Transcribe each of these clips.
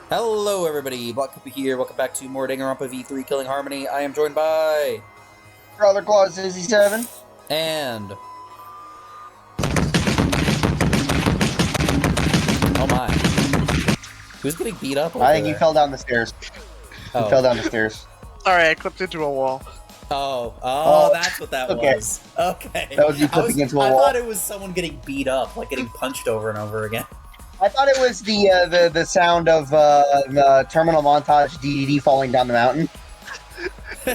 Hello everybody, Block Cooper here, welcome back to more Danganronpa V3 Killing Harmony. I am joined by... Brother Claus 67. And... Oh my. Who's getting beat up over I think there? you fell down the stairs. You fell down the stairs. Sorry, I clipped into a wall. Oh, that's what that okay. was. Okay. That was you clipping into a wall. I thought it was someone getting beat up, like getting punched over and over again. I thought it was the sound of the terminal montage DDD falling down the mountain.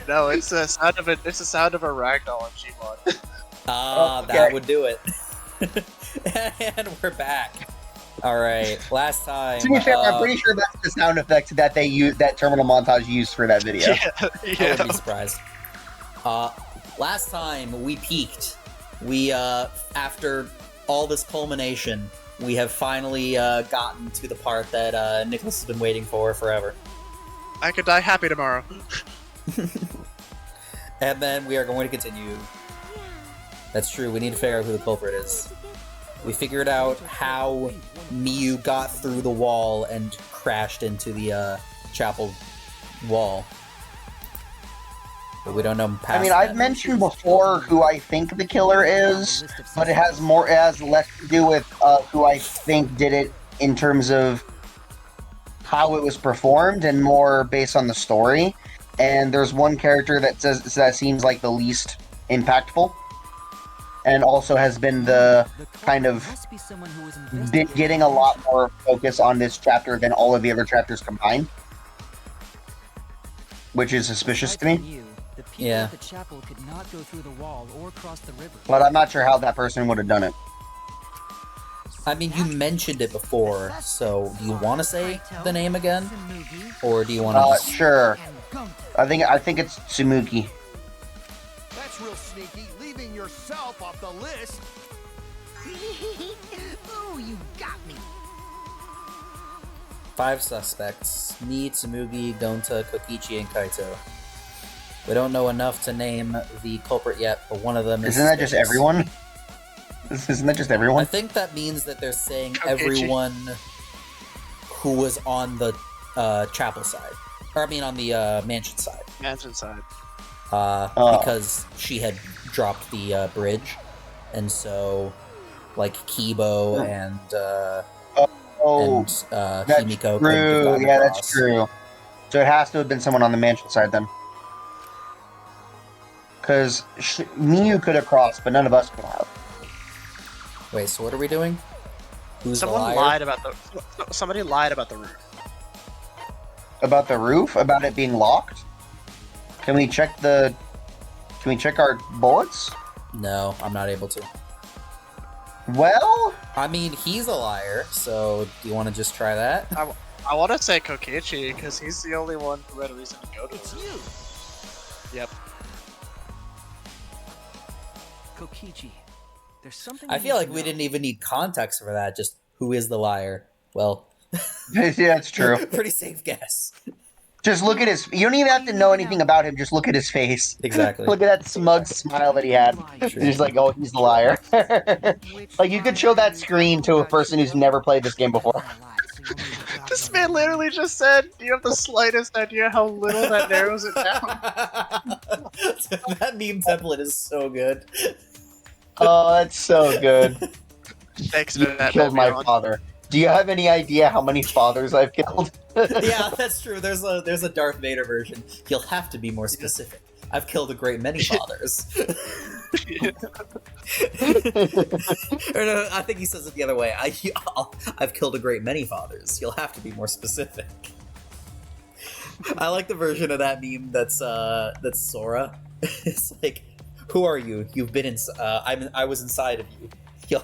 No, it's the sound of a ragdoll on Gmod. Okay. That would do it. And we're back. Alright, last time... To be fair, I'm pretty sure that's the sound effect that they use, that terminal montage used for that video. I wouldn't be surprised. Last time we peaked. We, after all this culmination, we have finally gotten to the part that Nicholas has been waiting for forever. I could die happy tomorrow. And then we are going to continue. That's true, we need to figure out who the culprit is. We figured out how Miyu got through the wall and crashed into the chapel wall. But we don't know past I mean, I've mentioned before who I think the killer is, but it has less to do with who I think did it in terms of how it was performed and more based on the story. And there's one character that seems like the least impactful, and also has been the kind of been getting a lot more focus on this chapter than all of the other chapters combined, which is suspicious to me. Yeah. The chapel could not go through the wall or cross the river. But I'm not sure how that person would have done it. I mean, you mentioned it before, so do you want to say the name again? Or do you want to Sure. I think it's Tsumuki. That's real sneaky, leaving yourself off the list. Ooh, you got me. 5 suspects. Me, Tsumugi, Gonta, Kokichi, and Kaito. We don't know enough to name the culprit yet, but one of them is... Isn't that just everyone? Isn't that just everyone? I think that means that they're saying Kokichi. everyone who was on the chapel side. Or, I mean, on the mansion side. Mansion side. Because she had dropped the bridge. And so, like, Kibo and that's Himiko couldn't have true. gotten Yeah, across. that's true. So it has to have been someone on the mansion side then. Because Miyu could have crossed, but none of us could have. Wait, so what are we doing? Who's Someone the liar? lied about somebody lied about the roof. About the roof? About it being locked? Can we check our bullets? No, I'm not able to. Well, I mean, he's a liar, so do you want to just try that? I want to say Kokichi because he's the only one who had a reason to go to the roof. Yep. Kokichi, there's something. I feel like we didn't even need context for that, just who is the liar. Well, yeah, that's true. pretty safe guess. Just look at his... You don't even have to know anything about him, just look at his face. Exactly. Look at that smug smile that he had. True. He's like, oh, he's the liar. Like, you could show that screen to a person who's never played this game before. This man literally just said, "Do you have the slightest idea how little that narrows it down?" That meme template is so good. Oh, that's so good. Thanks You for that. killed my Ron. father. Do you have any idea how many fathers I've killed? Yeah, that's true. There's a Darth Vader version. You'll have to be more specific. I've killed a great many fathers. Or no, I think he says it the other way. I've killed a great many fathers. You'll have to be more specific. I like the version of that meme that's Sora. It's like, who are you? You've been in. I was inside of you. Do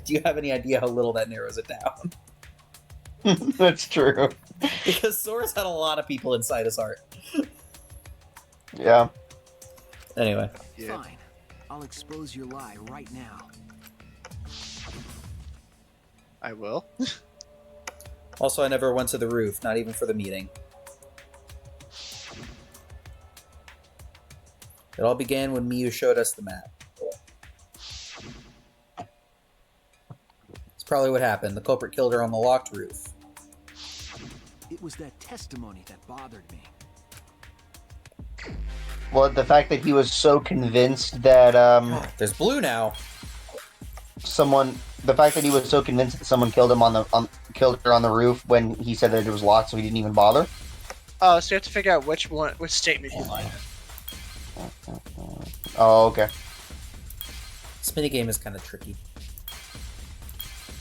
you have any idea how little that narrows it down? That's true. Because Sora's had a lot of people inside his heart. Yeah. Anyway. Yeah. Fine, I'll expose your lie right now. I will. Also, I never went to the roof, not even for the meeting. It all began when Miyu showed us the map. That's probably what happened. The culprit killed her on the locked roof. It was that testimony that bothered me. Well, the fact that he was so convinced that There's blue now. the fact that he was so convinced that someone killed him killed her on the roof when he said that it was locked, so he didn't even bother. Oh, so you have to figure out which statement he lied in. Oh, okay. This minigame is kind of tricky.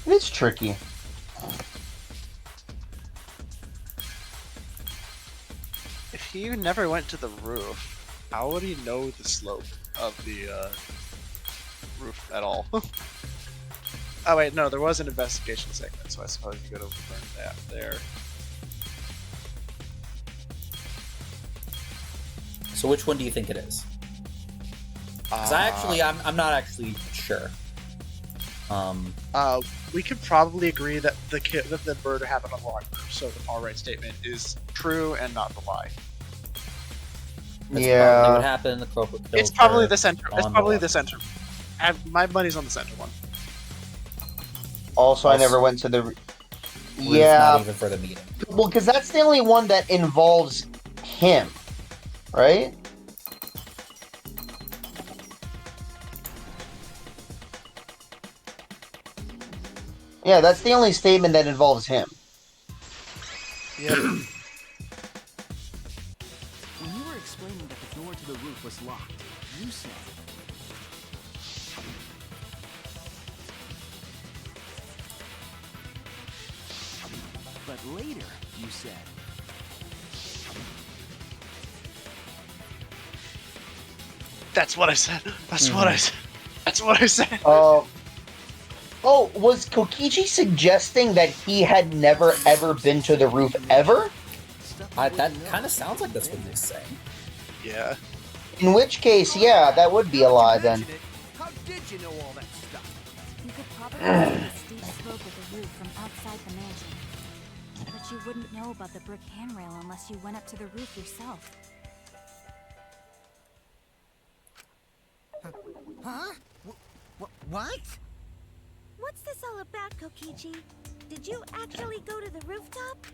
It's tricky. If he never went to the roof, how would he know the slope of the roof at all? Oh wait, no, there was an investigation segment, so I suppose you could have learned that there. So which one do you think it is? Because I'm not actually sure. We could probably agree that the murder happened on the wrong roof, so the far right statement is true and not the lie. That's Yeah. probably what happened. The culprit killed It's probably her the center. It's on probably the the center. My money's on the center one. Also, I never went to the. roof, Yeah. not even for the meeting. Well, because that's the only one that involves him, right? Yeah, that's the only statement that involves him. Yeah. When you were explaining that the door to the roof was locked, you said... But later, you said... That's what I said. That's what I said. That's what I said. Oh, was Kokichi suggesting that he had never ever been to the roof ever? That kind of sounds like that's what he was saying. Yeah. In which case, yeah, that would be a lie then. How did you know all that stuff? You could probably see the steep slope of the roof from outside the mansion. But you wouldn't know about the brick handrail unless you went up to the roof yourself. Huh? What? What's this all about, Kokichi? Did you actually go to the rooftop?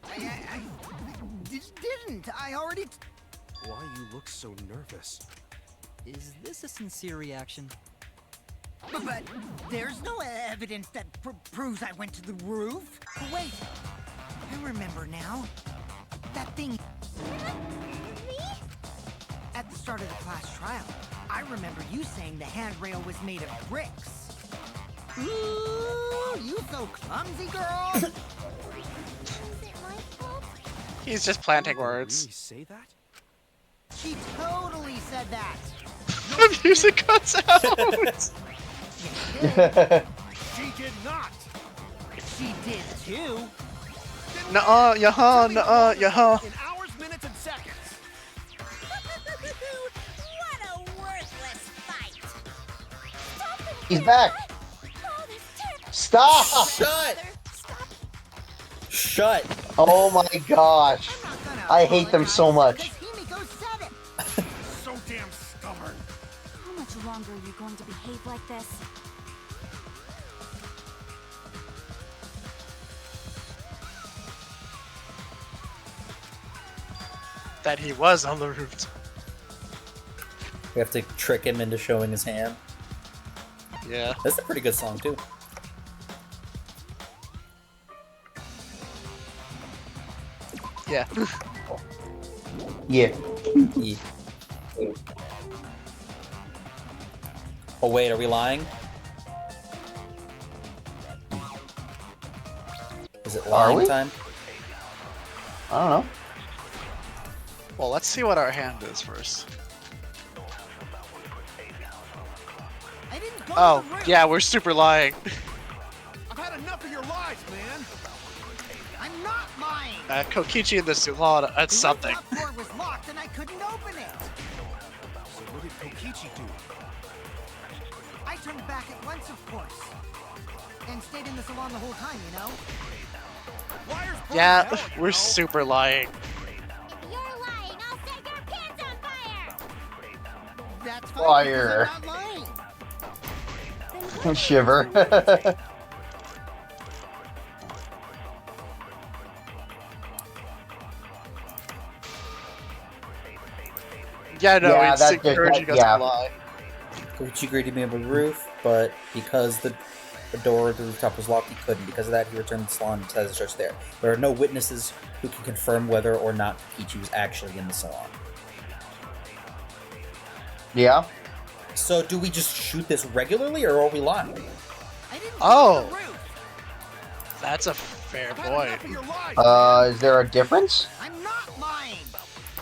I didn't. I already... Why you look so nervous? Is this a sincere reaction? But there's no evidence that proves I went to the roof. Wait. I remember now. That thing... Me? At the start of the class trial, I remember you saying the handrail was made of bricks. Ooh, you so clumsy, girl! Is it my fault? He's just planting Did you words. really say that? She totally said that. The music cuts out. She did not. She did too. Nuh-uh, yaha, nuh-uh, yaha. In hours, minutes, and seconds. What a worthless fight! Stop it! He's back. Oh, that's terrible! Stop! Shut! Stop! Shut! Oh my gosh. I'm not gonna I hate them so apologize much. because Himiko said it. So damn stubborn. How much longer are you going to behave like this? That he was on the roof. We have to trick him into showing his hand. Yeah. That's a pretty good song too. Yeah. Yeah. Yeah. Oh wait, are we lying? Is it Are lying we? time? I don't know. Well, let's see what our hand is first. I didn't go Oh, to the roof. yeah, we're super lying. I've had enough of your lies, man. I'm not lying. Kokichi and the Sulon, that's The something. rooftop door was locked and I couldn't open it. So what did Kokichi do? I turned back at once, of course. And stayed in the salon the whole time, you know? Wires burn Yeah, hell, you we're know? super lying. You're lying! I'll set your pants on fire! That's fine Fire. because I'm not lying. Then what? Shiver. Yeah, no, Yeah, it's that- encouraging that- us yeah. to lie. Koichi agreed to be on the roof, but because the door to the rooftop was locked, he couldn't. Because of that, he returned to the salon and decided to search there. There are no witnesses who can confirm whether or not Koichi was actually in the salon. Yeah. So, do we just shoot this regularly, or are we lying? I didn't Oh. go to the roof. That's a fair I've had point. enough of your lies. Is there a difference? I'm not lying.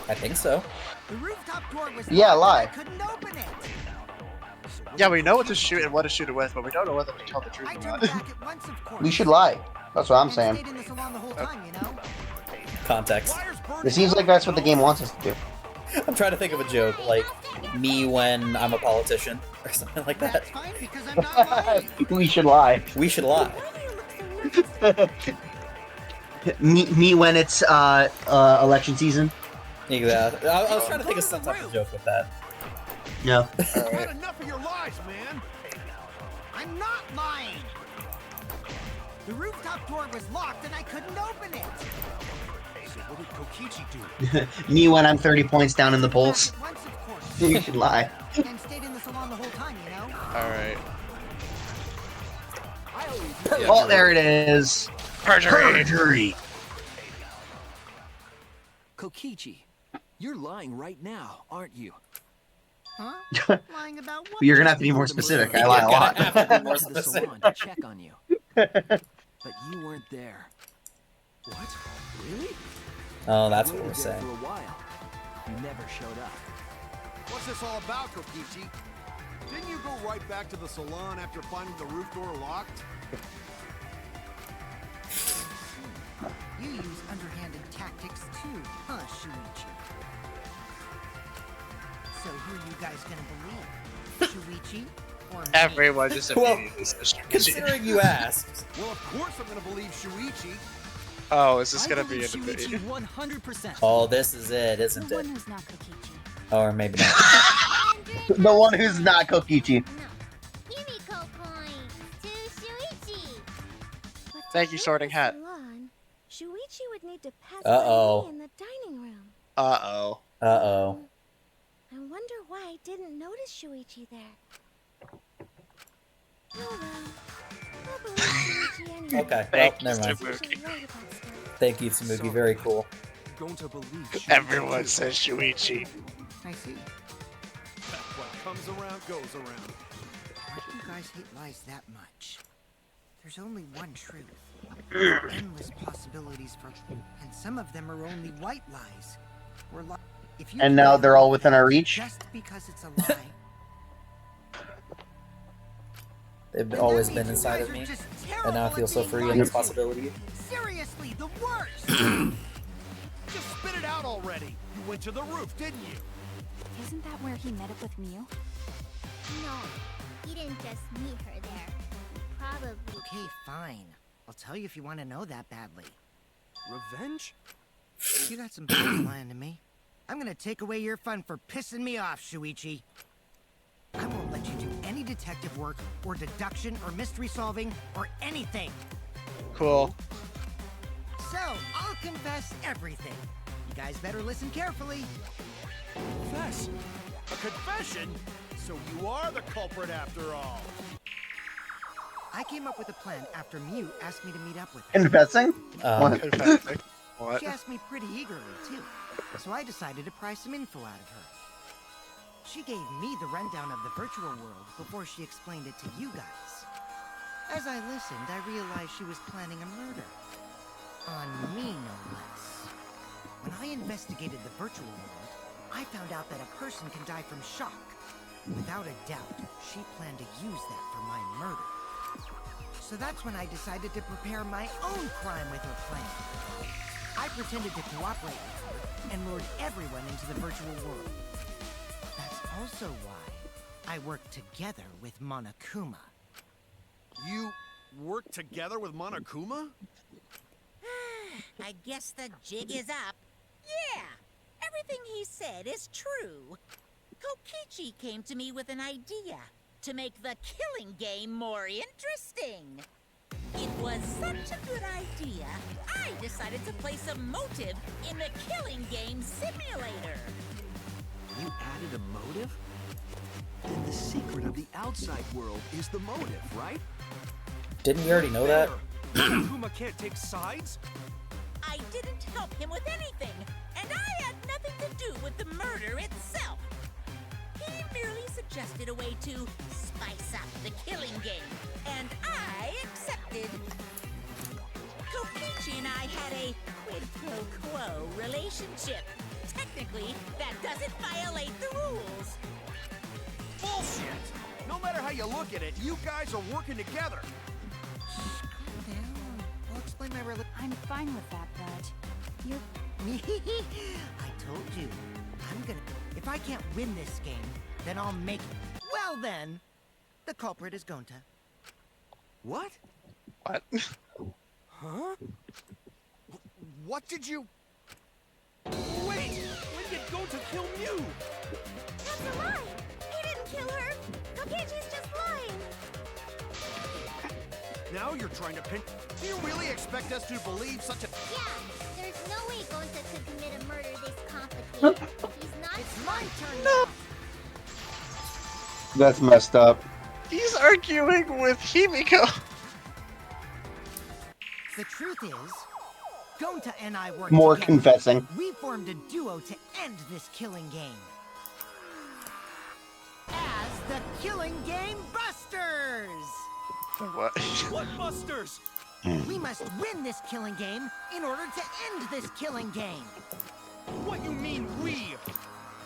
I think so. The rooftop door was Yeah, locked lie. and I couldn't open it. Yeah, we know what to shoot and what to shoot it with, but we don't know whether to tell the truth I or turned not. back at once, of course. We should lie. That's what I'm And saying. stayed in the salon the whole time, you know? Context. Liars burn It seems like that's what the game wants us to do. I'm trying to think of a joke, like me when I'm a politician, or something like that. That's fine because I'm not lying. We should lie. We should lie. Me when it's election season. Exactly. I was trying to think of some type of joke with that. No. I've had enough of your lies, man. I'm not lying. The rooftop door was locked and I couldn't open it. So what did Kokichi do? Me when I'm 30 points down in the polls. Back at once, of course. We should lie. And stayed in the salon the whole time, you know? Alright. Oh, there it is. Perjury. Kokichi, you're lying right now, aren't you? Huh? Lying about what? You're gonna have to be more specific. I lie a You're lot. gonna have to be more Went to the specific. salon to check on you. But you weren't there. What? Really? Oh, that's You what we're waited there saying. for a while. You never showed up. What's this all about, Kokichi? Didn't you go right back to the salon after finding the roof door locked? You use underhanded tactics too, huh, Shuichi? So who are you guys gonna believe? Shuichi or me? Everyone just Well, immediately says Shuichi. Considering you asked, Well, of course I'm gonna believe Shuichi. Oh, is this gonna be a believe debate? Shuichi 100%. oh, this is it, isn't The it? one who's not Kokichi. Or maybe not. The one who's not Kokichi. Himiko points to Shuichi. But to Thank you, get Sorting the Hat. salon, Shuichi would need to pass Uh-oh. by me in the dining room. Uh-oh. Uh-oh. I wonder why I didn't notice Shuichi there. Oh well. I'll believe Shuichi anyway. Okay, well, Thank you, never mind. Stupid. She's right about stuff. Thank you, Tsumugi. Very cool. Going to believe Shuichi. Everyone says Shuichi. I see. What comes around goes around. Why do you guys hate lies that much? There's only one truth. Endless possibilities for, and some of them are only white lies. Or if you And now they're all within our reach. just because it's a lie. They've then always that been means you inside guys of are me, just and now I terrible feel at so being free in this liars. possibility. Seriously, the worst. Just spit it out already. You went to the roof, didn't you? Isn't that where he met up with Mew? No, he didn't just meet her there. Probably. Okay, fine. I'll tell you if you want to know that badly. Revenge? You got some balls lying to me. I'm gonna take away your fun for pissing me off, Shuichi. I won't let you do any detective work, or deduction, or mystery solving, or anything. Cool. So, I'll confess everything. You guys better listen carefully. Confess. A confession? So you are the culprit after all. I came up with a plan after Mew asked me to meet up with her. Confessing? Um, Confessing. What? She asked me pretty eagerly, too. So I decided to pry some info out of her. She gave me the rundown of the virtual world before she explained it to you guys. As I listened, I realized she was planning a murder. On me, no less. When I investigated the virtual world, I found out that a person can die from shock. Without a doubt, she planned to use that for my murder. So that's when I decided to prepare my own crime with her plan. I pretended to cooperate with her and lured everyone into the virtual world. That's also why I worked together with Monokuma. You worked together with Monokuma? I guess the jig is up. Yeah, everything he said is true. Kokichi came to me with an idea to make the killing game more interesting. It was such a good idea, I decided to place a motive in the killing game simulator. You added a motive? Then the secret of the outside world is the motive, right? Didn't you already know that? Kuma can't take sides? I didn't help him with anything, and I had nothing to do with the murder itself. He merely suggested a way to spice up the killing game, and I accepted. Kokichi and I had a quid pro quo relationship. Technically, that doesn't violate the rules. Bullshit! No matter how you look at it, you guys are working together. Calm down. I'll explain my I'm fine with that, but you're... I told you. I'm gonna... If I can't win this game, then I'll make it. Well then, the culprit is Gonta. What? What? Huh? What did you... Wait! When did Gonta kill Mew? That's a lie! He didn't kill her! Kokichi's just lying! Now you're trying to pin... Do you really expect us to believe such a... Yeah, there's no way Gonta could commit a murder this complicated. He's not... It's my turn now! That's messed up. He's arguing with Himiko. The truth is, Gonta and I worked More together. confessing. We formed a duo to end this killing game. As the Killing Game Busters! What? What busters? We must win this killing game in order to end this killing game. What you mean we?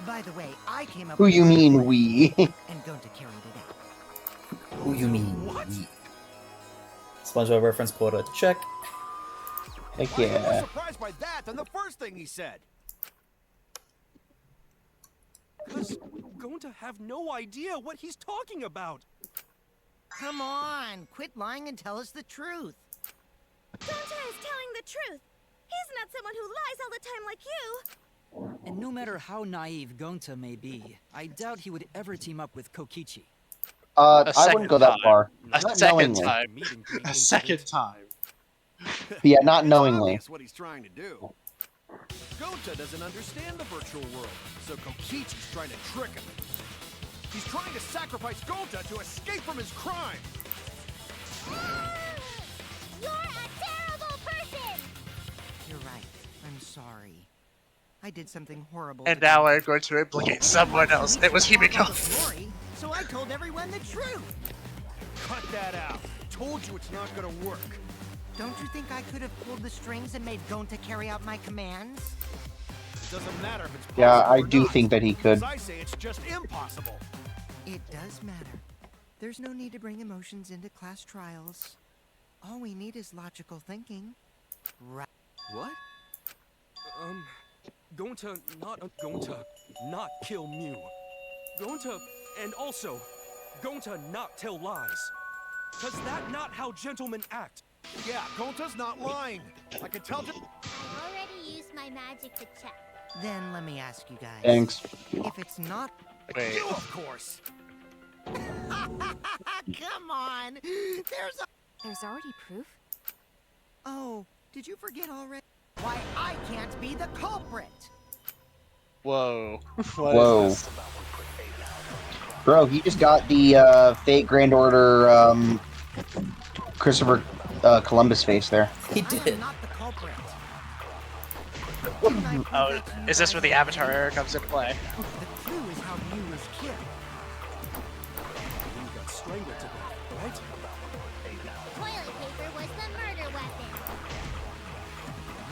By the way, I came up Who with you the mean secret, we? and Gonta carried it out. Who you mean? What? We? SpongeBob reference quota check. Heck Why are you more yeah. surprised by that than the first thing he said? Cause Gonta have no idea what he's talking about. Come on, quit lying and tell us the truth. Gonta is telling the truth! He's not someone who lies all the time like you! And no matter how naive Gonta may be, I doubt he would ever team up with Kokichi. I wouldn't go that far. A Not second knowingly. time. A second time. Yeah, not It's knowingly. obvious what he's trying to do. Gonta doesn't understand the virtual world, so Kokichi's trying to trick him. He's trying to sacrifice Gonta to escape from his crime. You're a terrible person! You're right. I'm sorry. I did something horrible. And to now Gonta. I'm going to implicate someone else. It was Himiko. Glory, so I told everyone the truth. Cut that out. Told you it's not gonna work. Don't you think I could have pulled the strings and made Gonta carry out my commands? It doesn't matter if it's possible Yeah, I or do not. think that he could. As I say, it's just impossible. It does matter. There's no need to bring emotions into class trials. All we need is logical thinking. Right. What? Gonta not kill Mew. Gonta, and also, Gonta not tell lies. Cause that not how gentlemen act. Yeah, Gonta's not lying. I can tell. I already used my magic to check. Then let me ask you guys. Thanks. If it's not... Wait. You, of course. Come on! There's already proof? Oh, did you forget already? Why I can't be the culprit! Whoa. Whoa. What is this? Bro, he just got the Fate Grand Order Christopher Columbus face there. He I did. am not the culprit. Didn't I prove Oh, that to you is this guys where the already? Avatar era comes into play? The clue is how Mew was killed. You got strangled to death, right? Toilet paper was the murder weapon.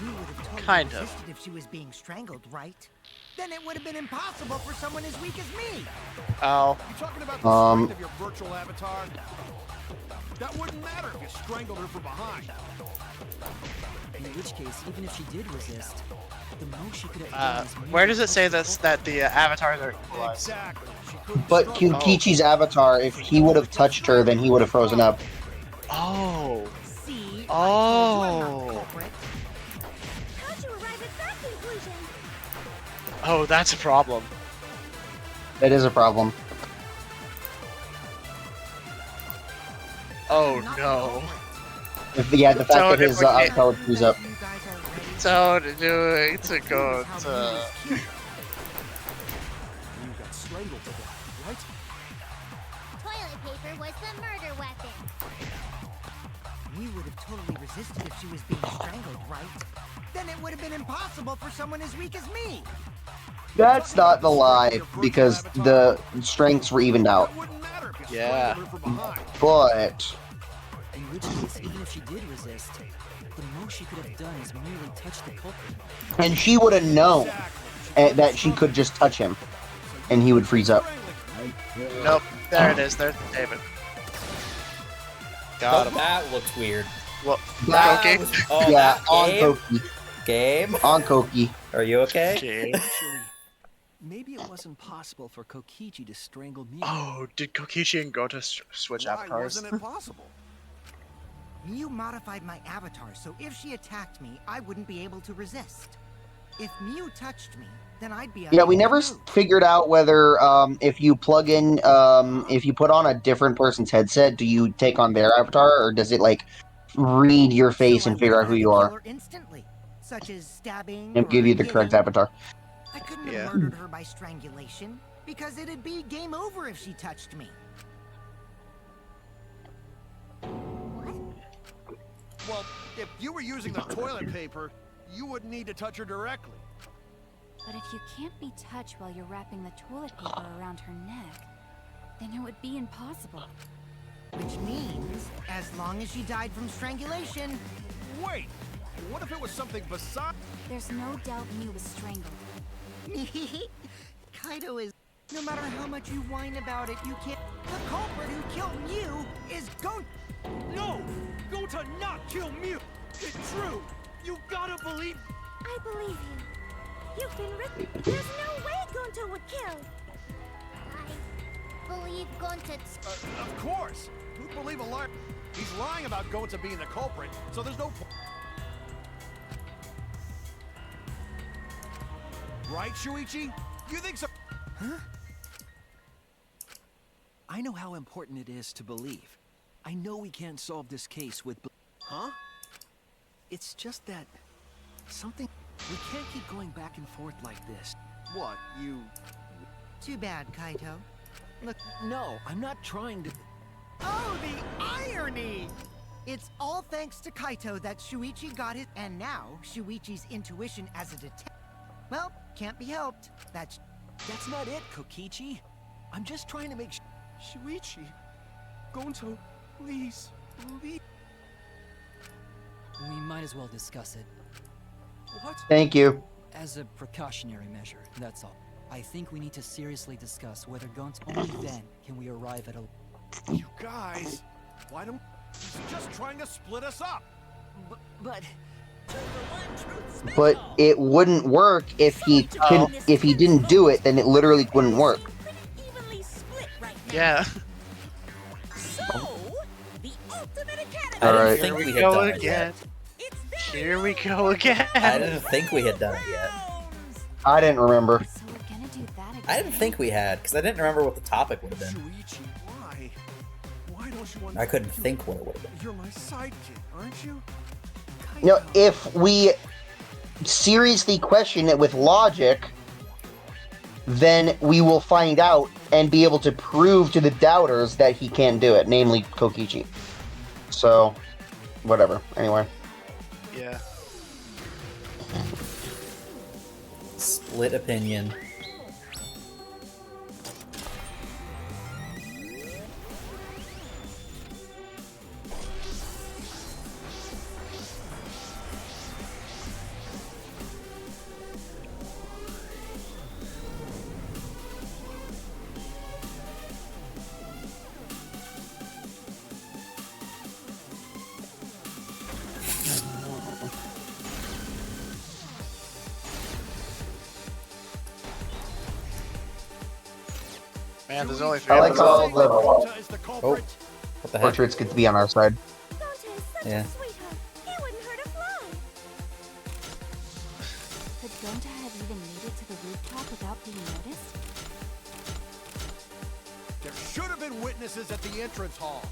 You would have totally Kind of. resisted if she was being strangled, right? Then it would have been impossible for someone as weak as me. Oh. You talking about the strength of your virtual avatar? That wouldn't matter if you strangled her from behind. In which case, even if she did resist, the most she could have done is Where merely does it say touch this the that the avatars are equalized? Exactly. She couldn't But struggle. Kyukichi's avatar, if he would have touched her, then he would have frozen up. Oh. See? Oh. I told you I'm not the culprit. How'd you arrive at that conclusion? Oh, that's a problem. That is a problem. Oh Not the no. culprit. Yeah, the fact Don't that his implicate- avatar frees up. You guys are ready? So doing to The clue go is how Mew to was killed. strangled to death, right? Toilet paper was the murder weapon. Mew would have totally resisted if she was being strangled, right? Then it would have been impossible for someone as weak as me. That's not the lie, because the strengths were evened out. Yeah. But In which case, even if she did resist, the most she could have done is merely touch the culprit. and she would have known that she could just touch him, and he would freeze up. Nope. There it is. There's David. Got him. That looked weird. Well, That okay. was- oh, Yeah, that on game? Koki. Game? On Koki. Are you okay? Okay. Actually, maybe it wasn't possible for Kokichi to strangle Mew. Oh, did Kokichi and Gota switch Why avatars? wasn't it possible? Mew modified my avatar, so if she attacked me, I wouldn't be able to resist. If Mew touched me, then I'd be Yeah, we unable never to move. figured out whether if you plug in, if you put on a different person's headset, do you take on their avatar, or does it like read your face So I and figure would out who have you had to are kill her instantly, such as stabbing and or give you the correct hitting. avatar? I couldn't Yeah. have murdered her by strangulation, because it'd be game over if she touched me. Well, if you were using the toilet paper, you wouldn't need to touch her directly. But if you can't be touched while you're wrapping the toilet paper around her neck, then it would be impossible. Which means, as long as she died from strangulation, Wait, what if it was something besides? There's no doubt Mew was strangled. Kaido is. No matter how much you whine about it, you can't. The culprit who killed Mew is Gon. No! Go to not kill Mew! It's true! You gotta believe. I believe you. You've been written. There's no way Gonta would kill. I believe Gonta. Of course. Who'd believe a liar? He's lying about Gonta being the culprit, so there's no point. Right, Shuichi? You think so? Huh? I know how important it is to believe. I know we can't solve this case with. Huh? It's just that something. We can't keep going back and forth like this. What, you... Too bad, Kaito. Look. No, I'm not trying to. Oh, the irony! It's all thanks to Kaito that Shuichi got his. And now, Shuichi's intuition as a detective. Well, can't be helped. That's not it, Kokichi. I'm just trying to make. Shuichi. Gonto, please. Please. We might as well discuss it. What? Thank you. As a precautionary measure, that's all. I think we need to seriously discuss whether Gonto. Only then can we arrive at a. You guys... Why don't... He's just trying to split us up. But. But it wouldn't work if he couldn't. If he didn't do it, then it literally wouldn't work. Evenly split right now. Yeah. So, the ultimate academy. I didn't Alright. think Here we we had go done it again. yet. It's very Here we go again. I didn't think we had done it yet. rounds. I didn't remember. So we're gonna do that again. I didn't think we had, because I didn't remember what the topic would have been. Shuichi, why? Why don't you want... I couldn't think what it would have been. You're my sidekick, aren't you? You know, if we seriously question it with logic, then we will find out and be able to prove to the doubters that he can't do it, namely Kokichi. So, whatever. Anyway. Yeah. Split opinion. Man, there's only three I of like us. all the Gonta is the culprit. What the heck? portraits get to be on our side. Gonta is such Yeah. a sweetheart. He wouldn't hurt a fly. Could Gonta have even made it to the rooftop without being noticed? There should have been witnesses at the entrance hall.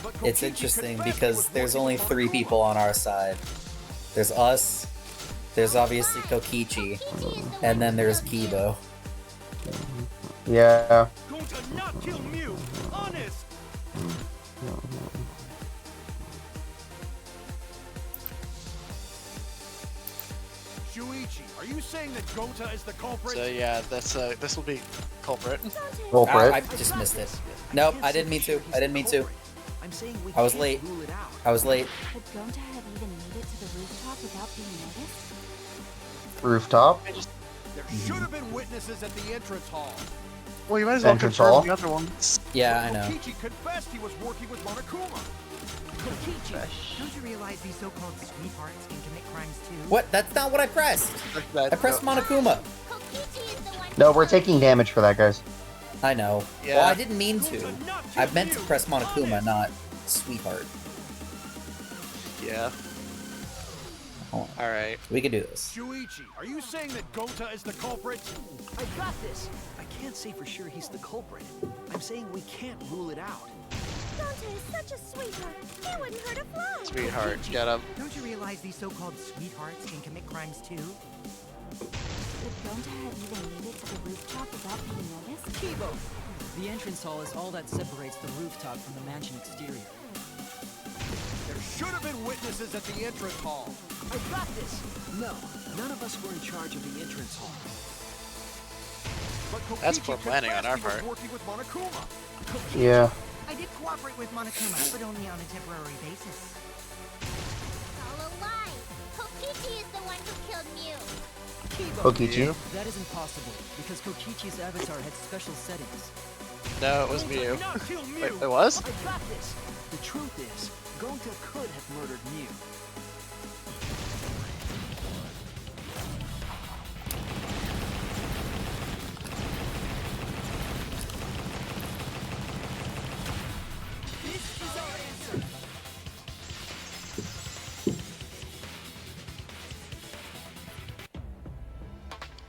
But It's Kokichi interesting confessed he because was there's working only for 3 Kuma. people on our side. There's us, There's obviously Kokichi, and then there's Kibo. Yeah. Gonta not kill Mew! Honest! Shuichi, are you saying that Gonta is the culprit? So yeah, this will be culprit. Culprit. I just missed it. Nope, I didn't mean to. I didn't mean to. I'm saying we I was can't late. rule it out. I was late. Could Gonta have even made it to the rooftop without being noticed? Rooftop. There should have been witnesses at the entrance hall. Well, you might as well Entrance confirm hall? the other ones. Yeah, I know. Kokichi confessed he was working with Monokuma. Kokichi, don't you realize these so-called sweethearts can commit crimes too? What? That's not what I pressed. I pressed Monokuma. Kokichi is the one. No, we're taking damage for that, guys. I know. Yeah. Well, I didn't mean to. I meant to press Monokuma, not Sweetheart. Yeah. Hold on. All right. We can do this. Shuichi, are you saying that Gonta is the culprit? I got this. I can't say for sure he's the culprit. I'm saying we can't rule it out. Gonta is such a sweetheart. He wouldn't hurt a fly. Sweetheart, get him. Don't you realize these so-called sweethearts can commit crimes too? Could Gonta have even made it to the rooftop without being noticed? Kibo! The entrance hall is all that separates the rooftop from the mansion exterior. There should have been witnesses at the entrance hall. I got this! No, none of us were in charge of the entrance hall. But Kokichi That's poor planning on confessed our he was part. working with Monokuma. Yeah. I did cooperate with Monokuma, but only on a temporary basis. All a lie. Kokichi is the one who killed Mew. Kokichi. That isn't possible, because Kokichi's avatar had special settings. No, it was Mew. Not kill Mew! Wait, it was? I got this! The truth is, Gonta could have murdered Mew. This is our answer!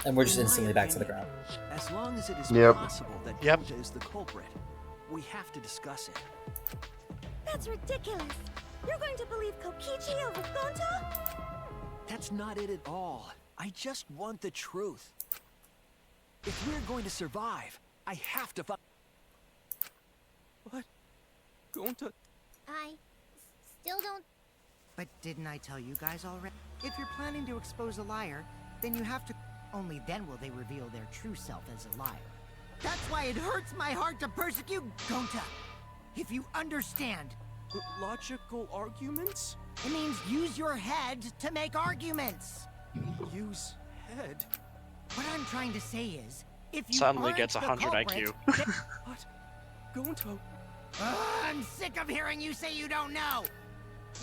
And we're just instantly back to the ground. As long as it is Yep. possible that Yep. Gonta is the culprit, we have to discuss it. That's ridiculous. You're going to believe Kokichi over Gonta? That's not it at all. I just want the truth. If we're going to survive, I have to find. What? Gonta? I still don't. But didn't I tell you guys already? If you're planning to expose a liar, then you have to... Only then will they reveal their true self as a liar. That's why it hurts my heart to persecute Gonta. If you understand, Logical arguments? it means use your head to make arguments. Use head? What I'm trying to say is, if you Suddenly aren't gets the 100 culprit, IQ. then- What? Gonta? I'm sick of hearing you say you don't know.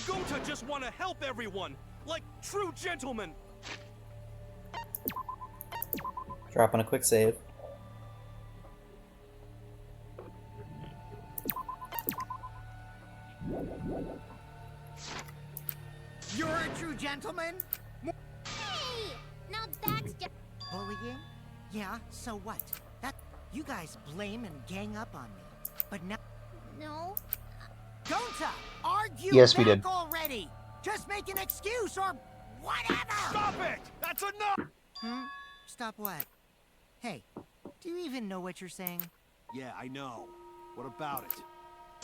Gonta just want to help everyone! Like true gentlemen! Dropping a quick save. You're a true gentleman? Hey! Now that's just. Bullying? Yeah, so what? That you guys blame and gang up on me. But now No. Gonta, argue Yes, we back did. already. Just make an excuse or whatever. Stop it! That's enough! Stop what? Hey, do you even know what you're saying? Yeah, I know. What about it?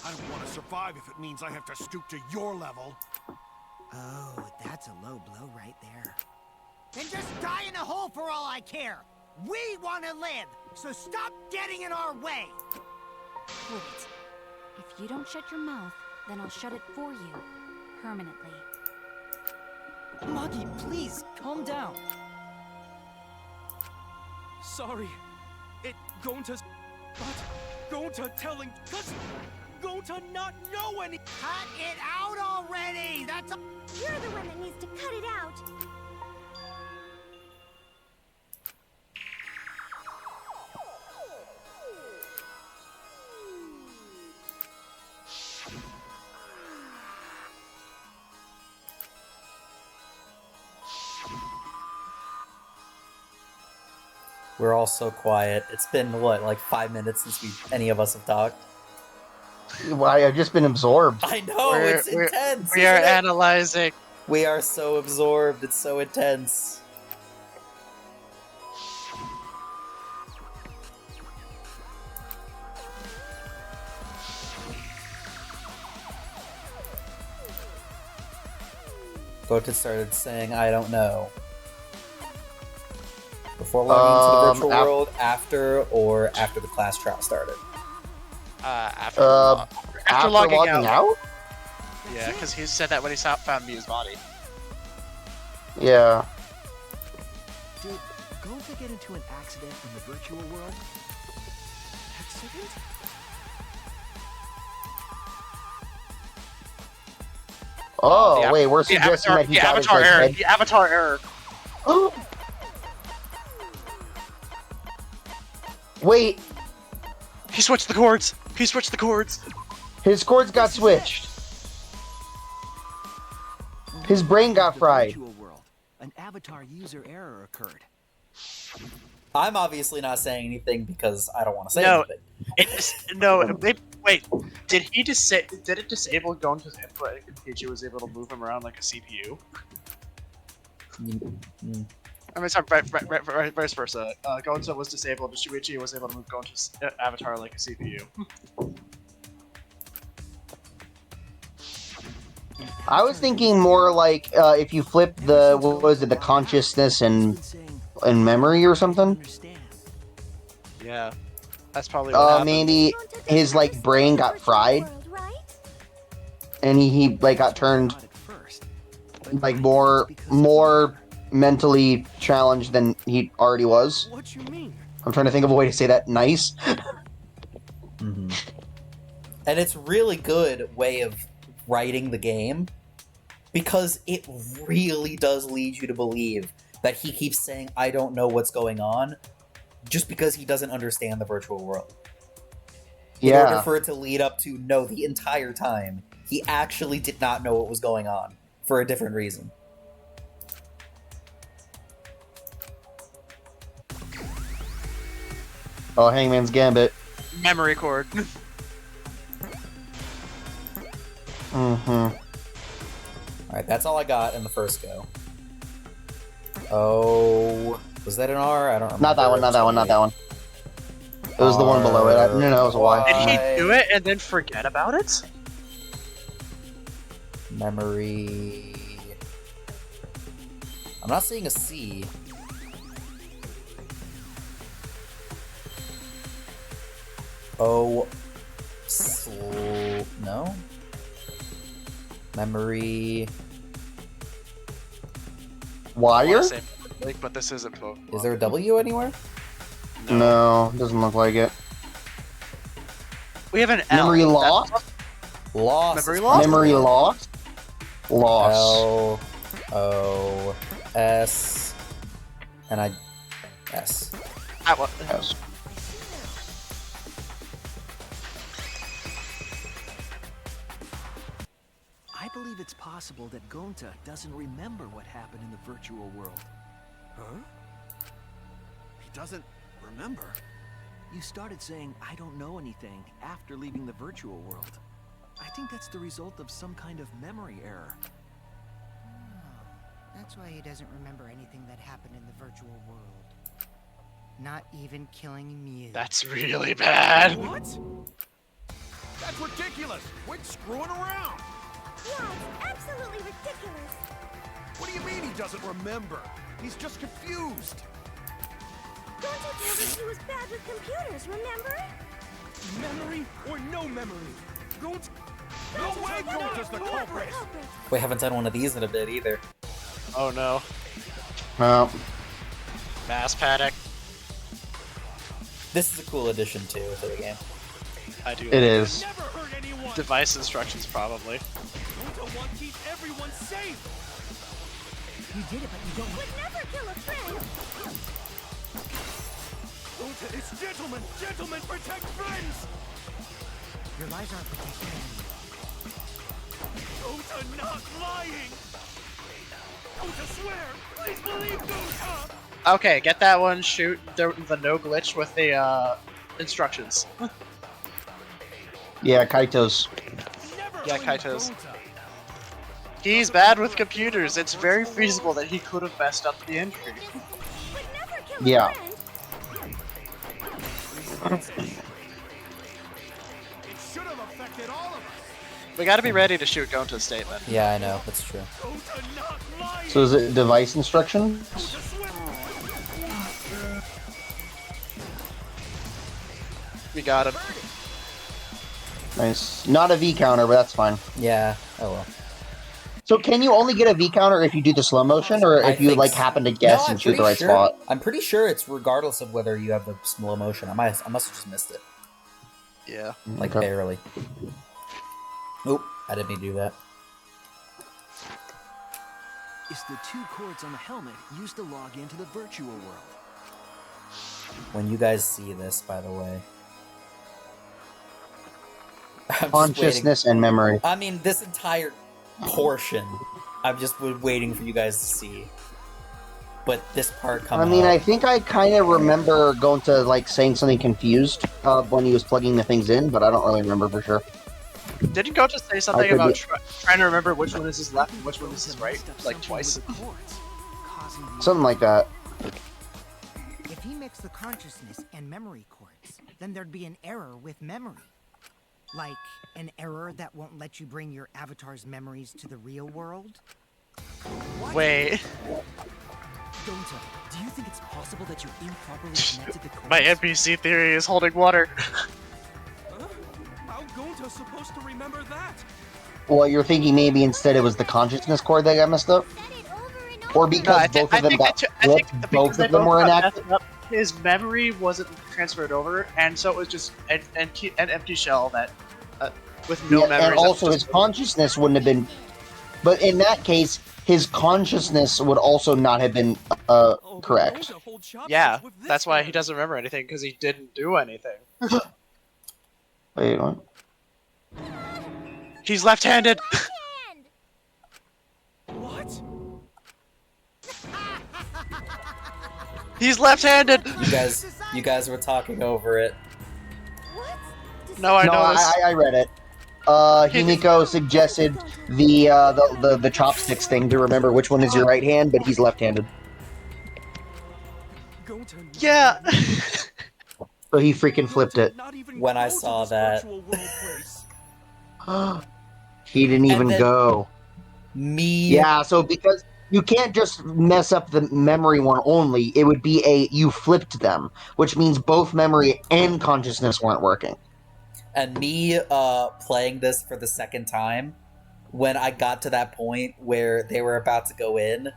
I don't want to survive if it means I have to stoop to your level. Oh, that's a low blow right there. Then just die in a hole for all I care. We want to live, so stop getting in our way. Wait. If you don't shut your mouth, then I'll shut it for you. Permanently. Maki, please, calm down. Sorry. It Gonta's. But Gonta telling. Cause Gonta not know any. Cut it out already! That's a... You're the one that needs to cut it out. We're all so quiet. It's been, what, like 5 minutes since any of us have talked? Why? I've just been absorbed. I know, it's intense! We are isn't it? analyzing We are so absorbed. It's so intense. Gota started saying, I don't know. Before logging into the virtual world, after the class trial started? After logging logging out? Yeah, because he said that when he found Miu's body. Yeah. Did Gota get into an accident in the virtual world? Accident? Oh, wait, we're suggesting that he got his head. The avatar error. Wait, He switched the chords. He switched the chords. his chords got switched. His brain got fried. Virtual world. An avatar user error occurred. I'm obviously not saying anything because I don't want to say anything. Wait. Did it disable Gonta's input and Kokichi was able to move him around like a CPU? I mean, sorry, vice versa. Gonta was disabled, and Shuichi was able to move Gonta's avatar like a CPU. I was thinking more like if you flip the the consciousness and memory or something. Yeah, that's probably what happened. Maybe his like brain got fried, and he like got turned like more mentally challenged than he already was. What you mean? I'm trying to think of a way to say that nice. Mm-hmm. And it's really good way of writing the game because it really does lead you to believe that he keeps saying, I don't know what's going on, just because he doesn't understand the virtual world. In order for it to lead up to, no, the entire time, he actually did not know what was going on, for a different reason. Oh, Hangman's Gambit. Memory cord. Mm-hmm. Alright, that's all I got in the first go. Oh... Was that an R? I don't remember. Not that one, not that one, not that one. It was the one below it. No, it was a Y. Did he do it and then forget about it? Memory... I'm not seeing a C. Oh... No? Memory... Wire? But this isn't Pokemon. Is there a W anywhere? No, doesn't look like it. We have an L. Memory loss? Loss. Memory loss? Memory loss? Loss. L-O-S... And I... S. S. I believe it's possible that Gonta doesn't remember what happened in the virtual world. Huh? He doesn't remember? You started saying, I don't know anything, after leaving the virtual world. I think that's the result of some kind of memory error. That's why he doesn't remember anything that happened in the virtual world. Not even killing Miu. That's really bad. What? That's ridiculous! Quit screwing around! Yeah, it's absolutely ridiculous. What do you mean he doesn't remember? He's just confused. Gonta told us he was bad with computers, remember? Memory or no memory? Gonta... No way Gonta's the culprit! We haven't done one of these in a bit either. Oh no. Well, Mass Panic. This is a cool addition too to the game. I do. it is. Never hurt anyone! Device instructions, probably. Gonta wants to keep everyone safe! You did it, but you don't... Would never kill a friend. Gonta, it's gentlemen! Gentlemen, protect friends! Your lies aren't protecting anyone. Gonta not lying! Gonta, swear! Please believe Gonta! Okay, get that one. Shoot the no glitch with the instructions. Yeah, Kaito's. Never Yeah, blame Kaito's. Gonta. He's bad with computers. It's very feasible that he could have messed up the entry. Yeah. We gotta be ready to shoot Gonta's statement. Yeah, I know. That's true. So is it device instructions? We got him. Nice. Not a V counter, but that's fine. Yeah. Oh well. So can you only get a V counter if you do the slow motion, or I if you think like so. happen to guess No, and shoot the right spot? I'm pretty sure it's regardless of whether you have the slow motion. I must have just missed it. Yeah. Like Okay. barely. Oop, I didn't mean to do that. Is the 2 cords on the helmet used to log into the virtual world? When you guys see this, by the way. I'm just Consciousness and memory. I mean, this entire portion, I'm just waiting for you guys to see. But this part coming I mean, up, I think I kind of remember going to like saying something confused when he was plugging the things in, but I don't really remember for sure. Didn't Gonta say something could about be- trying to remember which one is his left and which one is his right? Like twice. Something like that. If he mixed the consciousness and memory cords, then there'd be an error with memory. Like an error that won't let you bring your avatar's memories to the real world? Wait. Gonta, do you think it's possible that you improperly connected the cords? My NPC theory is holding water. Huh? How Gonta supposed to remember that? Well, you're thinking maybe instead it was the consciousness cord that got messed up? Or because both of them got flipped, both of them were inactive? His memory wasn't transferred over, and so it was just an empty shell that, with no Yeah, memories. and also his consciousness wouldn't have been... But in that case, his consciousness would also not have been correct. Yeah, that's why he doesn't remember anything, because he didn't do anything. Wait, what? He's left-handed! What? He's left-handed! You guys were talking over it. No, I No, know this. I read it. Himiko suggested the chopsticks thing to remember which one is your right hand, but he's left-handed. Yeah! So he freaking flipped it. When I saw that. He didn't even then- go. Me. Yeah, so because you can't just mess up the memory one only, it would be you flipped them, which means both memory and consciousness weren't working. And me playing this for the second time, when I got to that point where they were about to go in,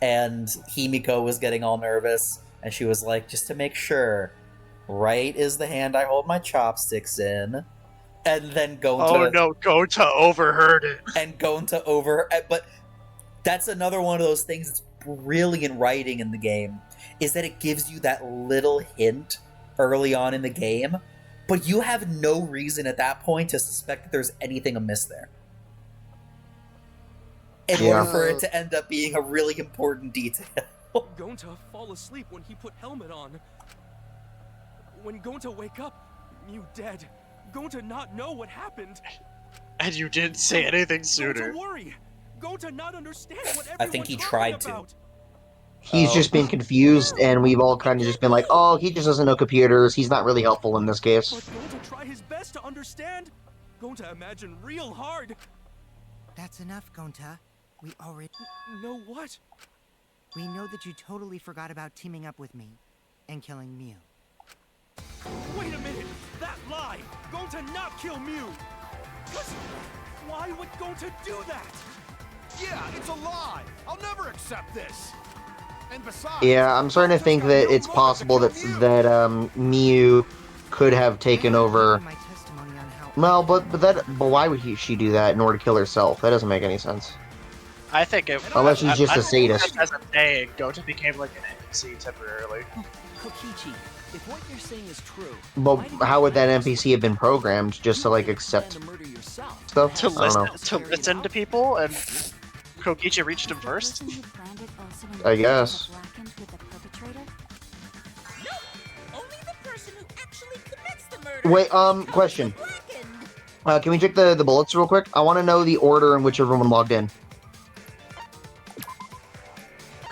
and Himiko was getting all nervous, and she was like, just to make sure, right is the hand I hold my chopsticks in, and then Gonta... Oh no, Gonta overheard it. And Gonta but that's another one of those things that's brilliant writing in the game, is that it gives you that little hint early on in the game, but you have no reason at that point to suspect that there's anything amiss there. In order for it to end up being a really important detail. Gonta fall asleep when he put helmet on. When Gonta wake up, Mew dead. Gonta not know what happened. And you didn't say anything sooner. Gonta worry. Gonta not understand what I think he everyone's tried talking to. about. He's just been confused, and we've all kind of just been like, oh, he just doesn't know computers, he's not really helpful in this But case. Gonta try his best to understand. Gonta imagine real hard. That's enough, Gonta. We already Know what? We know that you totally forgot about teaming up with me and killing Mew. Wait a minute! That lie! Gonta not kill Mew! Why would Gonta do that? Yeah, it's a lie! I'll never accept this! And besides... Yeah, I'm starting to think that it's possible that Mew could have taken over... My testimony on how Well, but why would she do that in order to kill herself? That doesn't make any sense. I think it... Unless she's just a I think sadist. As a thing, Gonta became like an NPC temporarily. Kokichi, if what you're saying is true, But why did how you would that plan NPC have been programmed just to like accept to murder yourself? stuff? To I don't know. listen to people, and Kokichi reached him The first. person who planned it also I included guess. the blackened with the perpetrator? No! Only the person who actually commits the murder. Wait, question. Blackened. Can we check the bullets real quick? I want to know the order in which everyone logged in.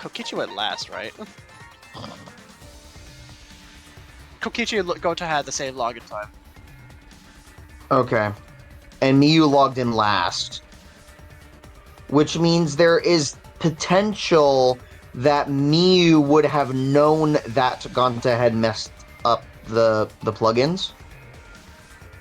Kokichi went last, right? Kokichi and Gonta had the same login time. Okay. And Miyu logged in last. Which means there is potential that Miyu would have known that Gonta had messed up the plugins.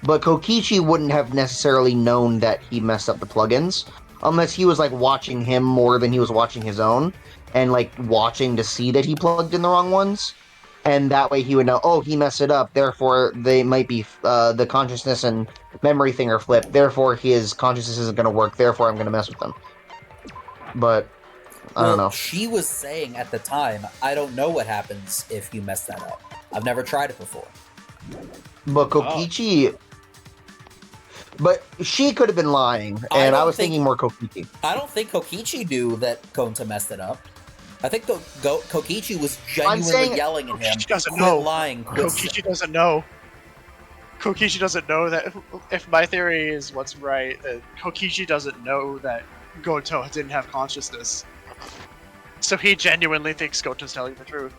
But Kokichi wouldn't have necessarily known that he messed up the plugins. Unless he was, like, watching him more than he was watching his own. And, like, watching to see that he plugged in the wrong ones. And that way he would know, oh, he messed it up, therefore they might be, the consciousness and memory thing are flipped, therefore his consciousness isn't going to work, therefore I'm going to mess with them. But, I don't know. She was saying at the time, I don't know what happens if you mess that up. I've never tried it before. But Kokichi... But she could have been lying, and I was thinking more Kokichi. I don't think Kokichi knew that Gonta messed it up. I think Kokichi was genuinely yelling at him. Kokichi doesn't know. Lying. Kokichi doesn't know. Kokichi doesn't know that. If my theory is what's right, Kokichi doesn't know that Goto didn't have consciousness. So he genuinely thinks Goto's telling the truth.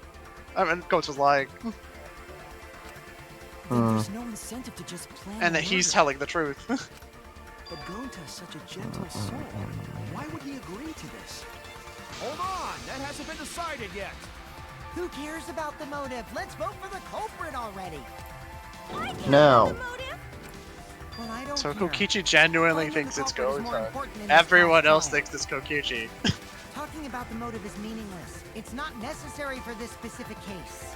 I mean, Goto's lying. There's no incentive to just plan. And that he's telling the truth. But Gonta is such a gentle soul. Why would he agree to this? Hold on, that hasn't been decided yet. Who cares about the motive? Let's vote for the culprit already. No. Well, I don't So care. Kokichi genuinely Finding thinks the it's culprit is more Goto. important in this Everyone else trial. thinks it's Kokichi. Talking about the motive is meaningless. It's not necessary for this specific case.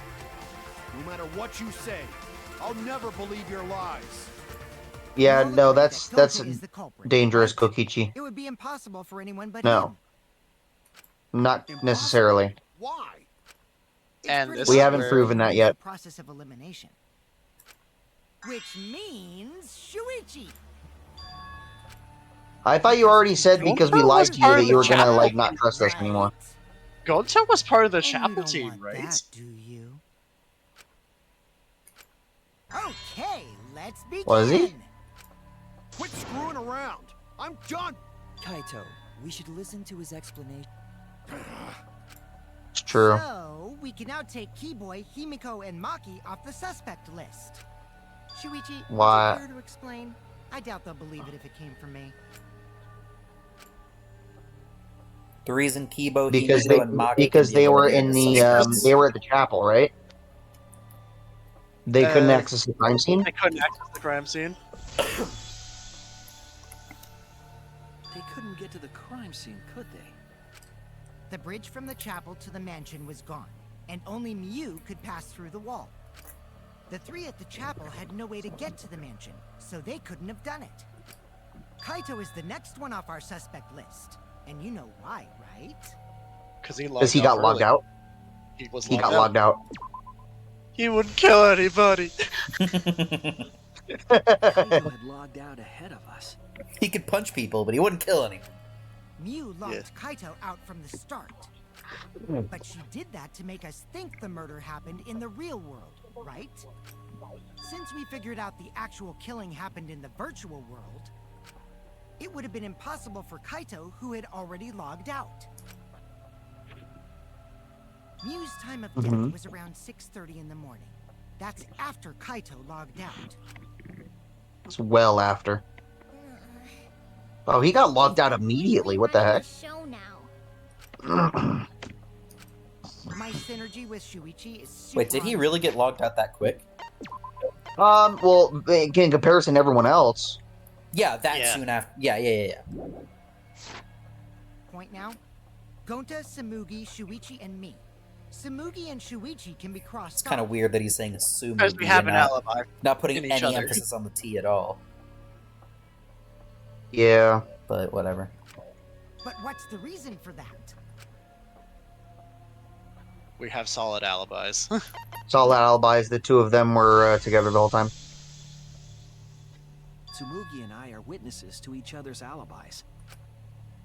No matter what you say, I'll never believe your lies. Yeah, We all no, agree that's that Gonta is the culprit, dangerous, right? Kokichi. It would be impossible for anyone but No. him. Not necessarily. Why? It's And pretty this We is haven't where- proven that it's yet. a process of elimination. Which means Shuichi. I thought you already said because we Gonta lied was to you part that of you were the gonna, chapel like, not team, trust us anymore. Gonta was part of the And you chapel don't team, want right? that, do you? Okay, let's begin. Was he? Quit screwing around. I'm done. Kaito, we should listen to his explanation. It's true. So, we can now take Keyboy, Himiko, and Maki off the suspect list. Shuichi, Why? would you care to explain? I doubt they'll believe it if it came from me. The reason Kibo, Because Himiko, and Maki because can be they were in eliminated the as they were at the chapel, right? They couldn't Uh, access the crime scene. They couldn't access the crime scene. They couldn't get to the crime scene, could they? The bridge from the chapel to the mansion was gone, and only Miyu could pass through the wall. The three at the chapel had no way to get to the mansion, so they couldn't have done it. Kaito is the next one off our suspect list, and you know why, right? Because he Got logged out. He was He logged got out. logged out. He wouldn't kill anybody. Kaito had logged out ahead of us. He could punch people, but he wouldn't kill anyone. Miyu locked Yes. Kaito out from the start. But she did that to make us think the murder happened in the real world, right? Since we figured out the actual killing happened in the virtual world, it would have been impossible for Kaito, who had already logged out. Miyu's time of death was around 6:30 in the morning. That's after Kaito logged out. It's well after. Oh, he got logged out immediately. What the heck? Show now. My synergy with Shuichi is super. Wait, did he really get logged out that quick? Well, in comparison to everyone else. Yeah, that Yeah. soon after. Yeah. Point now? Gonta, Samugi, Shuichi, and me. Samugi and Shuichi can be crossed It's kind of off. weird that he's saying assume. Because we have an alibi. Not putting in each any other. emphasis on the T at all. Yeah. But whatever. But what's the reason for that? We have solid alibis. Solid alibis. The two of them were together the whole time. Tsumugi and I are witnesses to each other's alibis.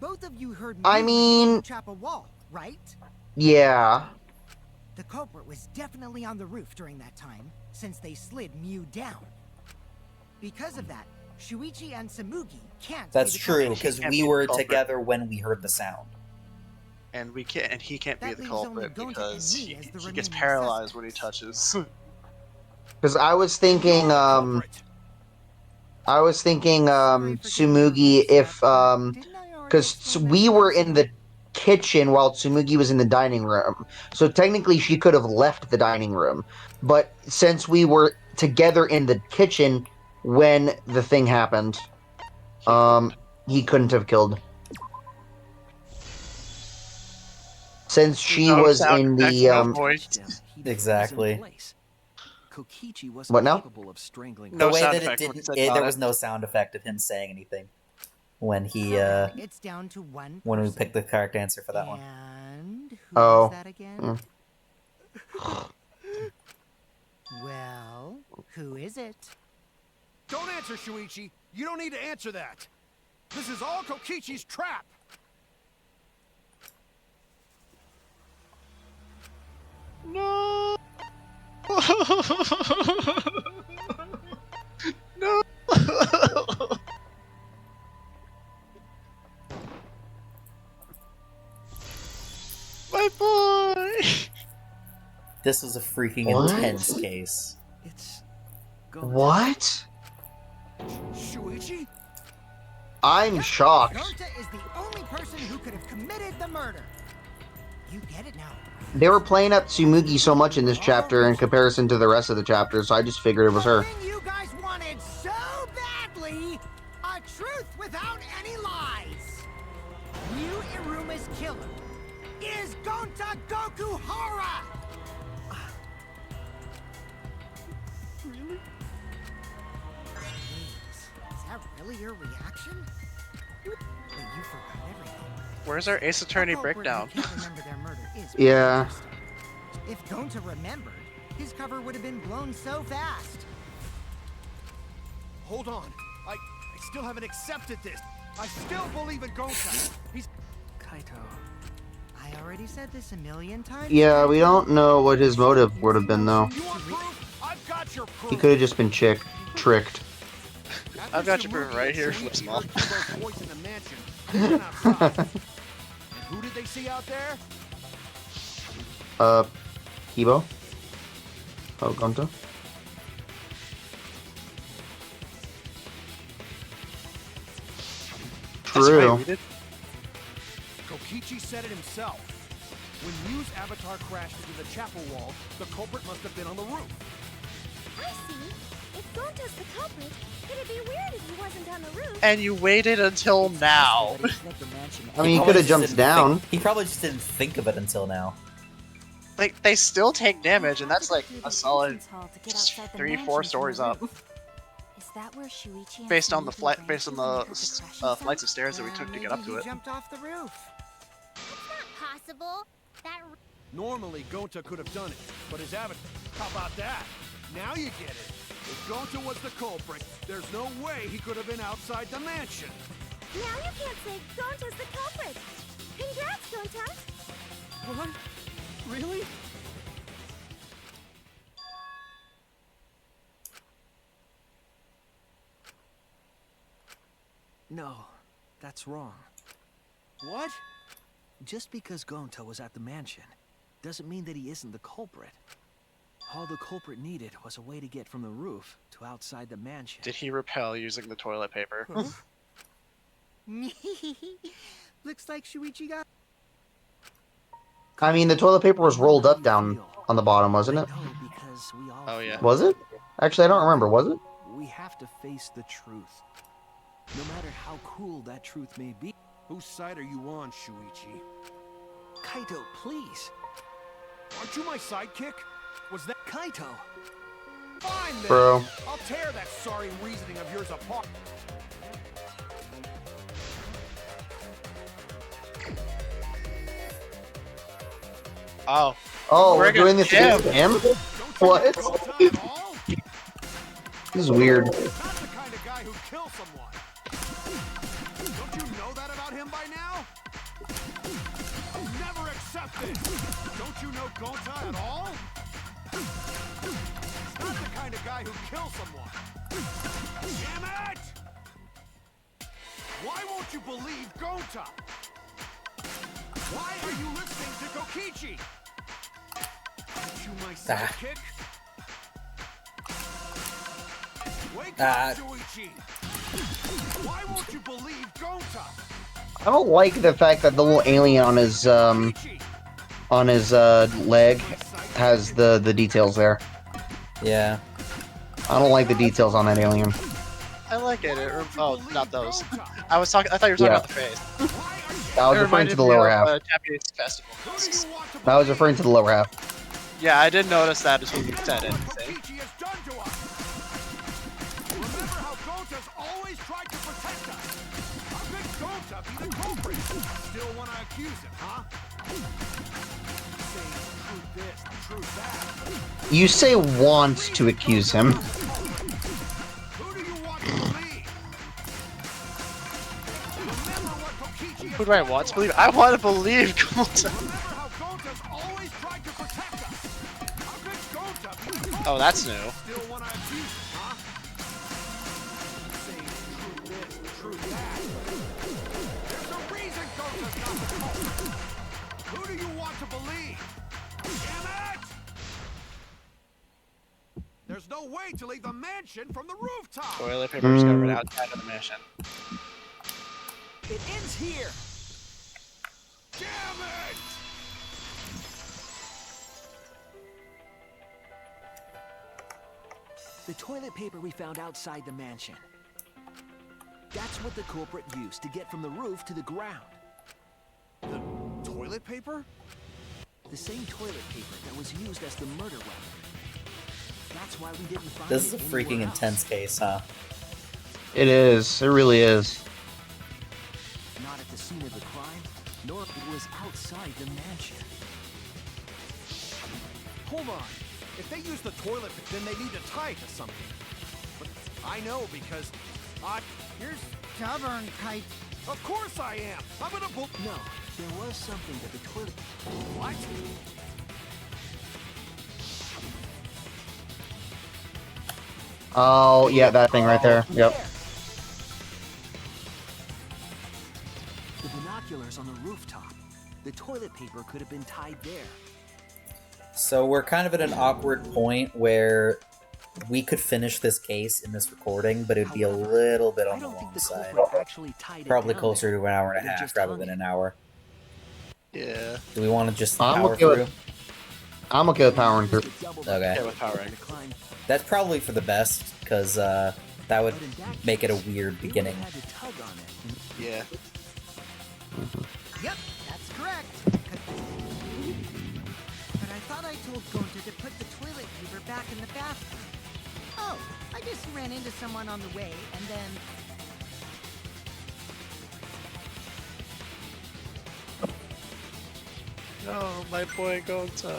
Both of you heard me I mean- the chapel wall, right? Yeah. The culprit was definitely on the roof during that time, since they slid Miyu down. Because of that, Shuichi and Samugi can't That's be the true, culprit. because Can't we be the were culprit. together when we heard the sound. and we can't, and he can't be That the leaves only culprit Gonta and because me he as the gets remaining paralyzed when he suspects. touches. Because I was thinking, Tsumugi, if because we were in the kitchen while Tsumugi was in the dining room, so technically she could have left the dining room. But since we were together in the kitchen when the thing happened, he couldn't have killed. Since she No was sound in effects, the no voice. Exactly. Kokichi wasn't What now? capable of strangling No The way sound that it effect when didn't, it said got there it. was no sound effect of him saying anything when he It's down to one when we person. picked the correct answer for that one. And who Oh. was that again? Well, who is it? Don't answer, Shuichi. You don't need to answer that. This is all Kokichi's trap. No. No. My boy. This was a freaking What? intense case. It's What? Shuichi? I'm shocked. Gonta is the only person who could have committed the murder. You get it now. They were playing up Tsumugi so much in this chapter in comparison to the rest of the chapters, so I just figured it was her. The thing you guys wanted so badly, a truth without any lies. Ryu Iruma's killer is Gonta Gokuhara. really? Is that really your reaction? Wait, you forgot everything. Where's our Ace Attorney A culprit who breakdown? can't remember their murder is Yeah. interesting. If Gonta remembered, his cover would have been blown so fast. Hold on. I still haven't accepted this. I still believe in Gonta. He's Kaito. I already said this a million times. Yeah, we don't know what his motive would have been, though. You want proof? I've got your proof. He could have just been tricked. I've got your proof right here, Flip Small. Voice in the mansion. They went outside. And who did they see out there? Kibo? Oh, Gonta? True. Kokichi said it himself. When Ryu's avatar crashed into the chapel wall, the culprit must have been on the roof. I see. If Gonta's the culprit, it'd be weird if he wasn't on the roof. And you waited until now. I mean, he could have jumped down. He probably just didn't think of it until now. Like, they still take damage, and that's like a solid Hall to get outside the 3-4 mansion from stories the up. roof. Is that where Shuichi and Based on the Tsumugi ran based on to when they the heard crashing flights sound? of stairs that we took to get up to it. Jumped off the roof. Not possible. That Normally, Gonta could have done it, but his avatar... How about that? Now you get it. If Gonta was the culprit, there's no way he could have been outside the mansion. now you can't say Gonta's the culprit. Congrats, Gonta. What? Really? No, that's wrong. What? Just because Gonta was at the mansion doesn't mean that he isn't the culprit. All the culprit needed was a way to get from the roof to outside the mansion. Did he repel using the toilet paper? Looks like Shuichi got. I mean, the toilet paper was rolled up down on the bottom, wasn't it? I know because we all Oh, yeah. feel Was it? Actually, I don't remember. Was it? we have to face the truth. No matter how cruel that truth may be. Whose side are you on, Shuichi? Kaito, please. Aren't you my sidekick? Was that... Kaito! Fine, then! Bro. I'll tear that sorry reasoning of yours apart. Oh. Oh, we're Friggin' doing this against him? What? This is weird. Not the kind of guy who kills someone. Don't you know that about him by now? I'll never accept this. Don't you know Gonta at all? He's not the kind of guy who kills someone. Damn it! Why won't you believe Gonta? Why are you listening to Kokichi? Aren't you my Ah. sidekick? Wake up, Shuichi! Why won't you believe Gonta? I don't like the fact that the little alien on his leg has the details there. Yeah. I don't like the details on that alien. I like it. Oh, not those. I was talking. I thought you were talking Yeah. about the face. I was It referring to reminded the me lower of, half. Japanese festival masks. I was referring to the lower half. Yeah, I did notice that as you said it. Kokichi has done to us. Remember how Gonta's always tried to protect us? How could Gonta be the culprit? Still want to accuse him, huh? Say true this, true that. You say want to accuse him. Who do you want to believe? Remember what Kokichi has Who do I want to believe? I want to believe Gonta. Remember how Gonta's always tried to protect us? How could Gonta be the culprit? Oh, that's new. Still want to accuse him, huh? Say true this, true that. There's a reason Gonta's not the culprit. Who do you want to believe? Damn it! There's no way to leave the mansion from the rooftop. Toilet paper discovered outside of the mansion. It ends here. Damn it! The toilet paper we found outside the mansion. That's what the culprit used to get from the roof to the ground. The toilet paper? The same toilet paper that was used as the murder weapon. That's why we didn't find This is it a freaking anywhere else. intense case, huh? It is. It really is. Not at the scene of the crime, nor if it was outside the mansion. Hold on. If they use the toilet, then they need to tie it to something. But I know because here's Stubborn kite. Of course I am. I'm gonna pull. No, there was something that the toilet... What? Oh, yeah, that thing right there. Yep. The binoculars on the rooftop. The toilet paper could have been tied there. So we're kind of at an awkward point where we could finish this case in this recording, but it'd be a little bit on the long side. Actually tied it Probably down closer there. to an hour and a It half just rather hung than it. an hour. Yeah. Do we want to just I'm power okay with- through? I'm okay with powering through. Okay. Yeah, with powering. That's probably for the best, because that would make it a weird beginning. Had to tug on it. Yeah. Yep, that's correct. But I thought I told Gonta to put the toilet paper back in the bathroom. Oh, I just ran into someone on the way, and then... No, my boy Gonta.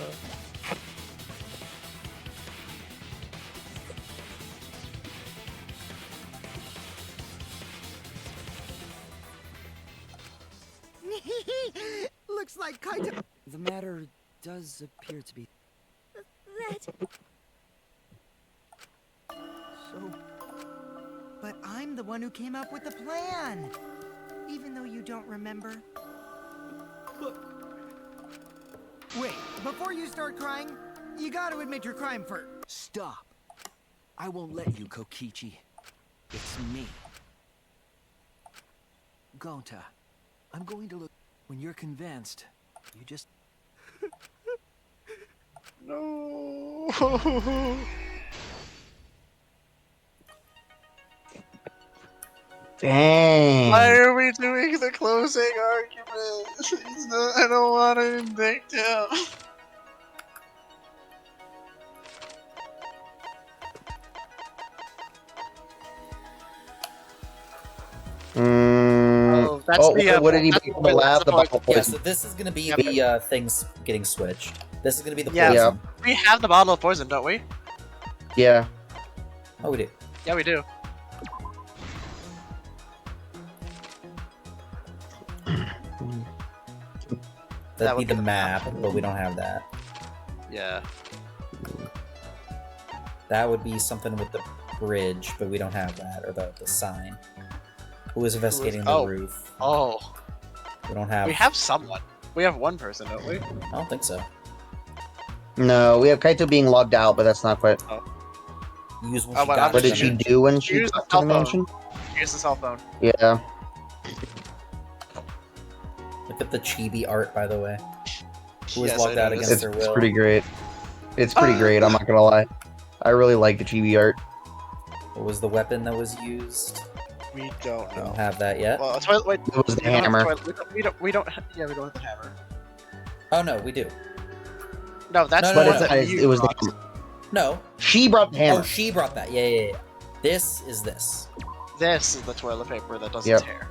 Looks like Kaito... The matter does appear to be... That... So... But I'm the one who came up with the plan! Even though you don't remember. Wait, before you start crying, you gotta admit your crime first. Stop. I won't let you, Kokichi. It's me. Gonta, I'm going to look... When you're convinced, you just... No. Dang. Why are we doing the closing argument? It's not, I don't want to indict him. Oh, that's the, what did he that's make the from the point, lab? that's The the point. bottle Yeah, poison. so this is going to be Yep. the things getting switched. This is going to be the Yeah. poison. We have the bottle of poison, don't we? Yeah. Oh, we do. Yeah, we do. That'd be would the be the map, but we don't have that. Yeah. That would be something with the bridge, but we don't have that, or the sign. Who is investigating the oh. roof? Oh. We don't have... We have someone. We have one person, don't we? I don't think so. No, we have Kaito being logged out, but that's not quite. Use when Oh, she but got What to did the she mansion. do when she Use the got to the cell phone. mansion? Use the cell phone. Yeah. Look at the chibi art, by the way. Who was Yes, locked I out noticed. against It's their will. pretty great. It's pretty great, I'm not gonna lie. I really like the chibi art. What was the weapon that was used? We don't I know. don't have that yet. Well, toilet. Wait, It was the we don't have hammer. toilet- We don't. We don't. Yeah, we don't have the hammer. Oh no, we do. No, that's No, the no, one no, that you it was the brought. hammer. No. She brought the hammer. Oh, she brought that. Yeah. This is this. This is the toilet paper that doesn't Yep. tear.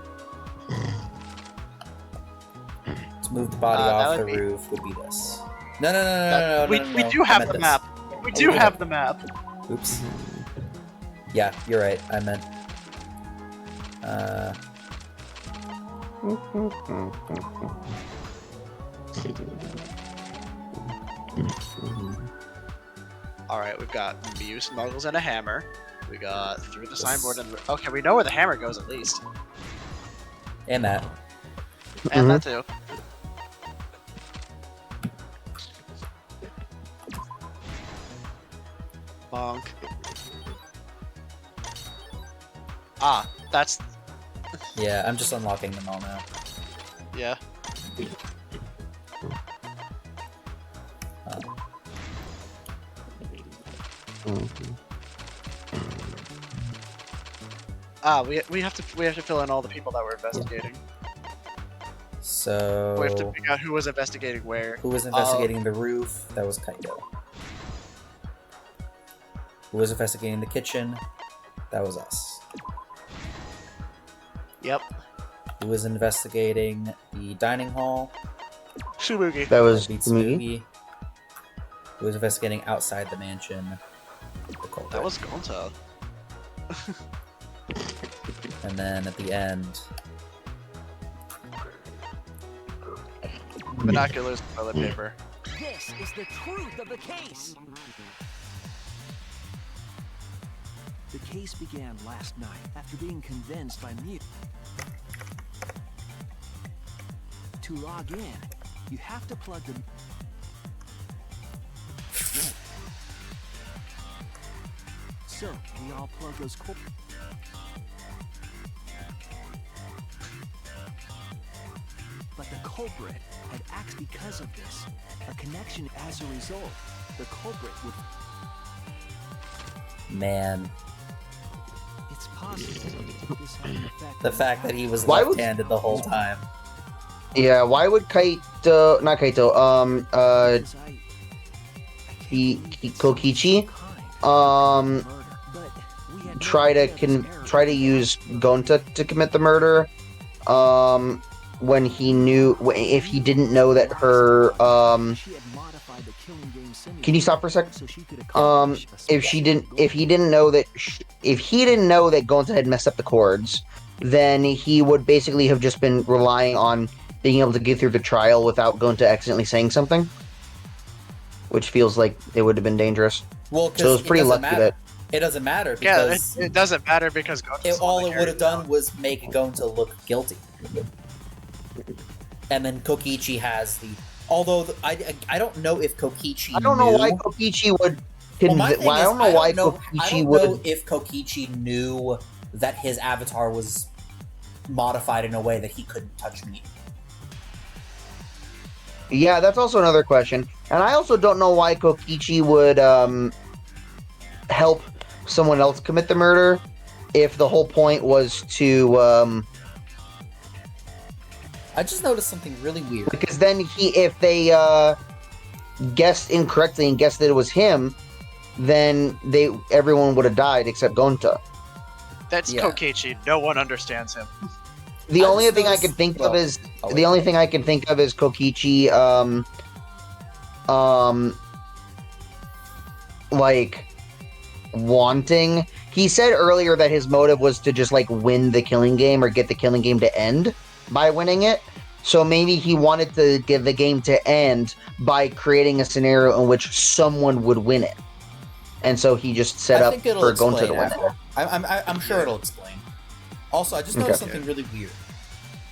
Let's move the body That off would the be- roof would be this. No. We do I have meant the this. map. We Oh, do we do. have the map. Oops. Yeah, you're right. I meant. All right, we've got Mew smuggles and a hammer. We got through the signboard and okay, we know where the hammer goes at least, And that. and that too. Bonk. Ah, that's Yeah, I'm just unlocking them all now. yeah. Ah, we have to fill in all the people that we're investigating. So. We have to figure out who was investigating where. Who was investigating the roof? That was Kaito. Who was investigating the kitchen? That was us. Yep. Who was investigating the dining hall? Shumugi. That was Beats me. Smoogie. Who was investigating outside the mansion? The culprit. That was Gonta. And then at the end, Binoculars, toilet paper. This is the truth of the case. The case began last night after being convinced by Mew. To log in, you have to plug the... So, we all plug those But the culprit had acted because of this. A connection as a result. The culprit would... man, It's possible this had an effect the on fact that he was Why would- left-handed the whole time. Yeah, why would Kaito, not Kaito, because Kokichi, try to use Gonta to commit the murder, when he knew, if he didn't know that her, can you stop for a second? If he didn't know that Gonta had messed up the chords, then he would basically have just been relying on being able to get through the trial without Gonta accidentally saying something, which feels like it would have been dangerous. Well, So it was pretty lucky that. It doesn't matter Yeah, because it doesn't matter because Gonta's all it would have done was make Gonta look guilty. And then Kokichi has the... Although, I don't know if Kokichi I don't know knew... why Kokichi would. My thing I is, don't know why Kokichi I don't would. know if Kokichi knew that his avatar was modified in a way that he couldn't touch me. Yeah, that's also another question. And I also don't know why Kokichi would help someone else commit the murder if the whole point was to. I just noticed something really weird. Because then if they guessed incorrectly and guessed that it was him, then everyone would have died except Gonta. That's Yeah. Kokichi. No one understands him. The I only just thing I noticed- can think well, of is oh, the wait. only thing I can think of is Kokichi like wanting. He said earlier that his motive was to just like win the killing game or get the killing game to end by winning it. So maybe he wanted to get the game to end by creating a scenario in which someone would win it. And so he just set I up think it'll for Gonta explain to win it. after. I'm sure it'll explain. Also, I just noticed something really weird.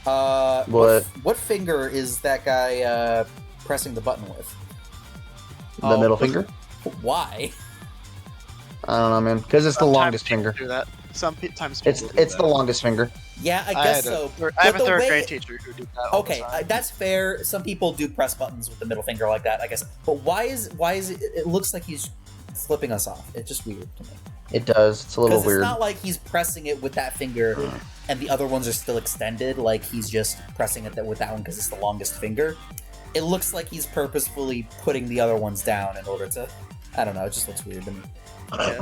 What finger is that guy pressing the button with? The middle finger? Why? I don't know, man. Because it's the longest finger. Do that. Sometimes It's the longest finger. Yeah, I guess so. I have a But the third way- grade teacher who did that. All the Okay, time. that's fair. Some people do press buttons with the middle finger like that, I guess. But why is it? It looks like he's flipping us off. It's just weird to me. It does. It's a little Because weird. it's not like he's pressing it with that finger, and the other ones are still extended. Like he's just pressing it with that one because it's the longest finger. It looks like he's purposefully putting the other ones down in order to. I don't know. It just looks weird to me.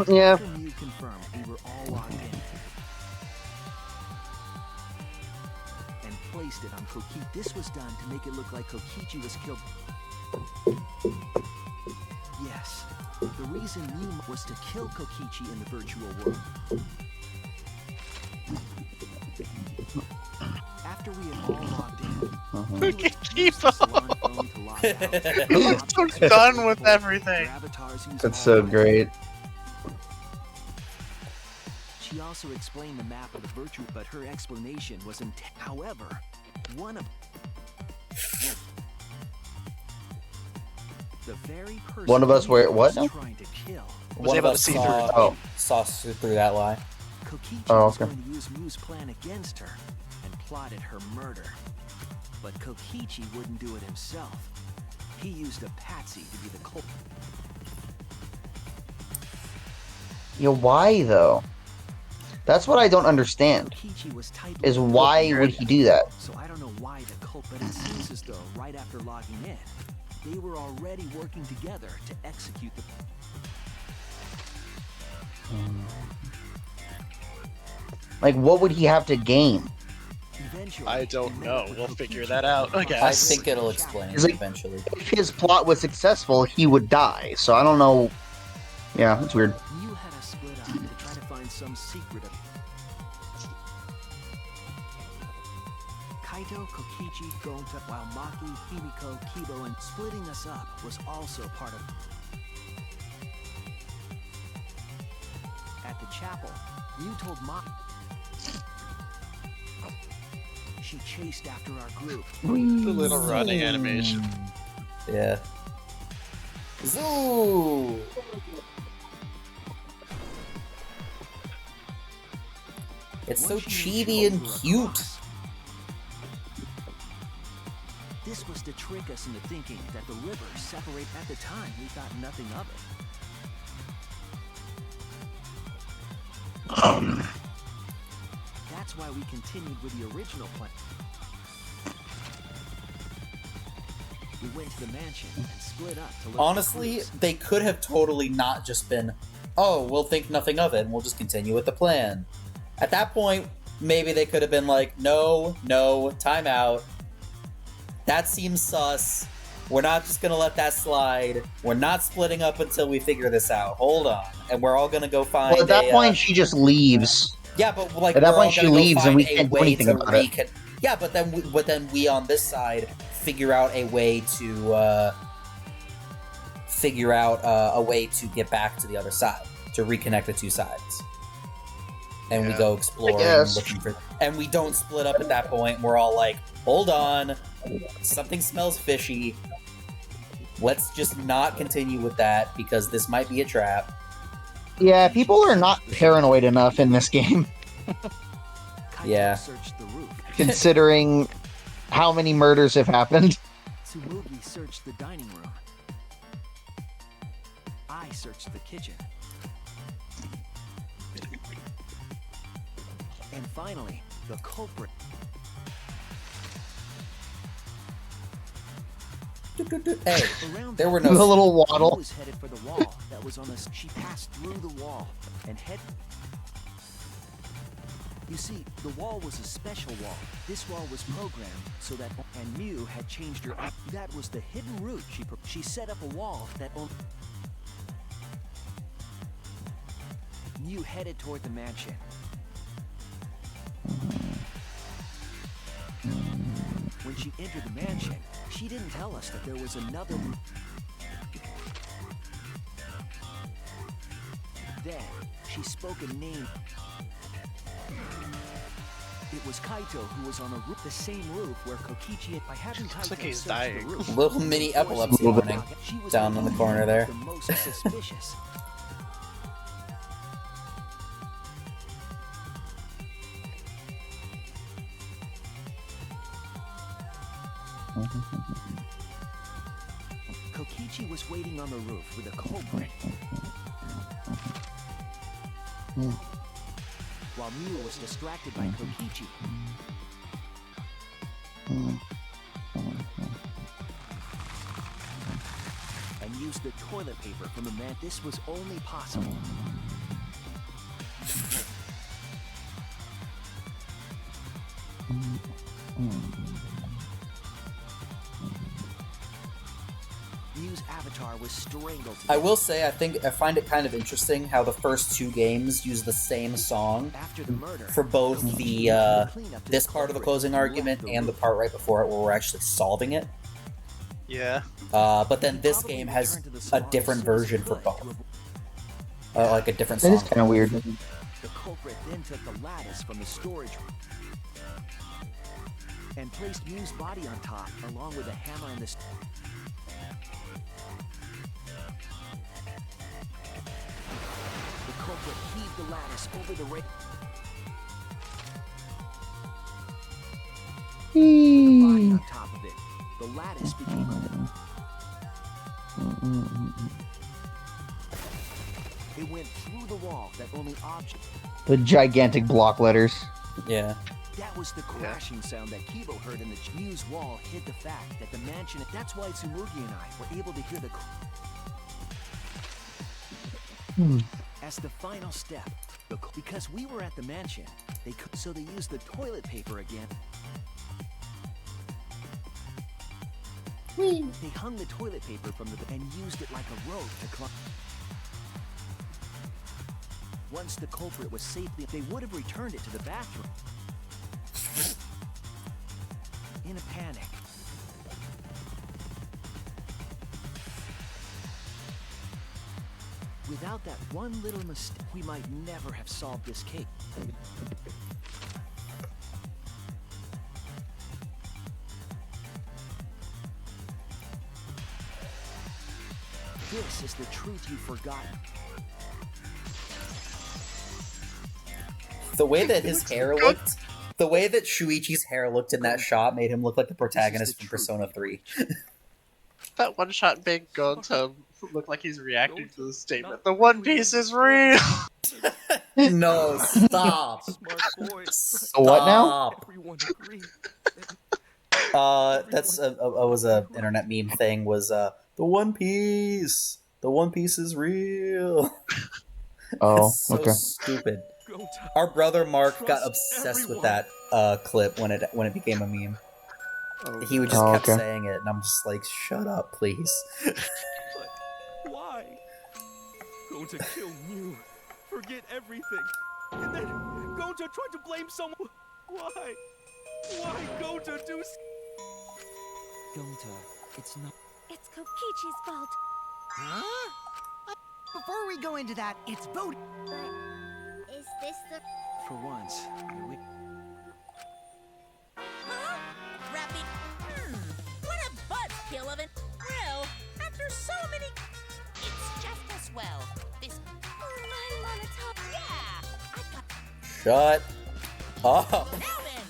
Yeah. After Mew confirmed we were all logged in and placed it on Kokichi. This was done to make it look like Kokichi was killed. Yes, the reason Mew was to kill Kokichi in the virtual world. After we had all logged in, Mew used the salon phone to log out. I'm so done with everything. That's so great. She also explained the map of the virtual, but her explanation was however, one of the very person One of us were what? was trying to kill. One of able us to see saw through that lie. Kokichi Oh, was okay. going to use Mew's plan against her and plotted her murder. But Kokichi wouldn't do it himself. He used a patsy to be the culprit. Why though? That's what I don't understand. Kokichi was typing Is why would he do that? So I don't know why the culprit. It seems as though right after logging in, they were already working together to execute the. Like, what would he have to gain? Eventually, I don't they met know. up with We'll Kokichi figure that out, I I guess. think it'll explain It's like- eventually. If his plot was successful, he would die. So I don't know. Yeah, it's weird. You had us split up to try to find some secret of. Kaito, Kokichi, Gonta, while Maki, Himiko, Kibo, and splitting us up was also part of. At the chapel, you told Maki. She chased after our group. The little running animation. Yeah. Zoo. It's so Once she moved chibi and over cute. across, this was to trick us into thinking that the rivers separate. At the time, we thought nothing of it. That's why we continued with the original plan. We went to the mansion and split up to look Honestly, for clues. they could have totally not just been, oh, we'll think nothing of it and we'll just continue with the plan. At that point, maybe they could have been like, no, time out. That seems sus. We're not just gonna let that slide. We're not splitting up until we figure this out. Hold on. And we're all gonna go find Well, at that point, she just leaves. yeah, but like At that we're all point, she gonna go leaves and find we a can't do way anything to about it. Yeah, but then we on this side figure out a way to get back to the other side, to reconnect the two sides. And we Yeah. go exploring, guess. looking for, and we don't split up at that point. We're all like, hold on, something smells fishy. Let's just not continue with that because this might be a trap. Yeah, people are not paranoid enough in this game, Kaito Yeah. searched the roof. considering how many murders have happened. Tsumugi searched the dining room. I searched the kitchen. And finally, the culprit. Hey, Around there were The no. little She waddle. was headed for the wall that was on the. She passed through the wall and head. You see, the wall was a special wall. This wall was programmed so that, and Mew had changed her. That was the hidden route. She set up a wall that only. Mew headed toward the mansion. When she entered the mansion, she didn't tell us that there was another. Then she spoke a name. It was Kaito who was on a roof, the same roof where Kokichi. By having Kaito like he's search dying. the roof, Little mini epilepsy she was warning the down in the corner there. The most suspicious. Kokichi was waiting on the roof with a culprit. While Mew was distracted by Kokichi. And used the toilet paper from the man. This was only possible. Mew's avatar was strangled. I will say, I find it kind of interesting how the first two games use the same song After the murder, for both the this part of the closing argument and the part right before it where we're actually solving it. Yeah. But then this game has a different version for both. Like a different That song. is kind of weird. The culprit then took the lattice from the storage room and placed Mew's body on top, along with a hammer and the. The culprit heaved the lattice over the ring. The body on top of it. The lattice became It went through the wall that only object. The gigantic block letters. Yeah. That was the crashing sound that Kibo heard in the Mew's wall hid the fact that the mansion. That's why Tsumugi and I were able to hear the. As the final step, because we were at the mansion, they used the toilet paper again. They hung the toilet paper from the and used it like a rope to climb. Once the culprit was safely, they would have returned it to the bathroom. In a panic. Without that one little mistake, we might never have solved this case. This is the truth you've forgotten. The way that his hair looked, the way that Shuichi's hair looked in that shot made him look like the protagonist from Persona 3. That one shot made Gonto look like he's reacting to the statement. The One Piece is real! No, stop. So what now? That's was a internet meme thing. Was the One Piece? The One Piece is real. Oh, It's so okay. stupid. Our brother Mark got obsessed with that clip when it became a meme. He would just kept okay. saying it, and I'm just like, shut up, please. Why? Going to kill Mew, forget everything, and then going to try to blame someone. Why? Why going to do? Gonta, it's not. It's Kokichi's fault. Huh? Before we go into that, it's voting. But is this the... For once, Huh? Rappy. What a buzzkill of it. Well, after so many. It's just as well. This. I'm on a top. Yeah! I got. Shut up. Now then!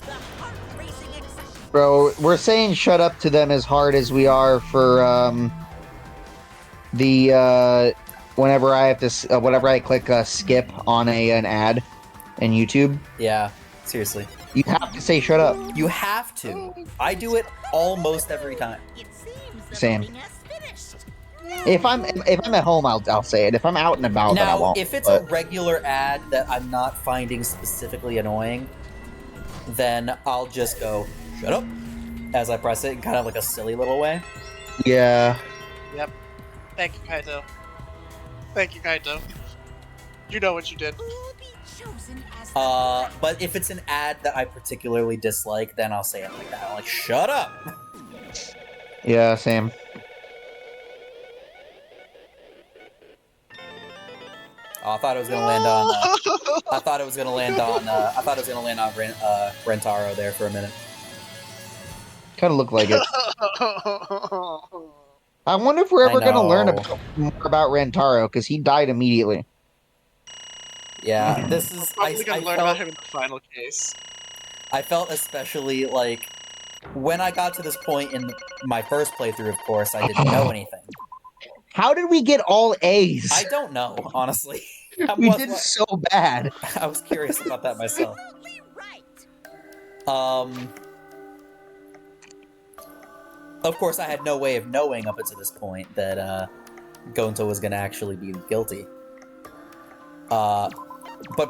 The heart racing excitement. Bro, we're saying shut up to them as hard as we are for whenever I have to whenever I click skip on an ad in YouTube. Yeah, seriously. You have to say shut up. You have to. I do it almost every time. It seems the Same. voting has finished. If I'm at home, I'll say it. If I'm out and about, then I Now, won't. if it's but- a regular ad that I'm not finding specifically annoying, then I'll just go, shut up, as I press it in kind of like a silly little way. yeah. Yep. Thank you, Kaito. Thank you, Kaito. You know what you did. Who will be chosen as the But if it's an ad that I particularly dislike, then I'll say it like that. I'm like, shut up! Yeah, same. Oh, I thought it was gonna land on. I thought it was gonna land on. I thought it was gonna land on Rentaro there for a minute. Kind of looked like it. I wonder if we're ever going to learn more about Rentaro, because he died immediately. Yeah, this is. Probably gonna learn about him in the final case. I felt especially like when I got to this point in my first playthrough. Of course, I didn't know anything. How did we get all A's? I don't know, honestly. We did so bad. I was curious about that myself. Of course, I had no way of knowing up until this point that Gonta was going to actually be guilty. But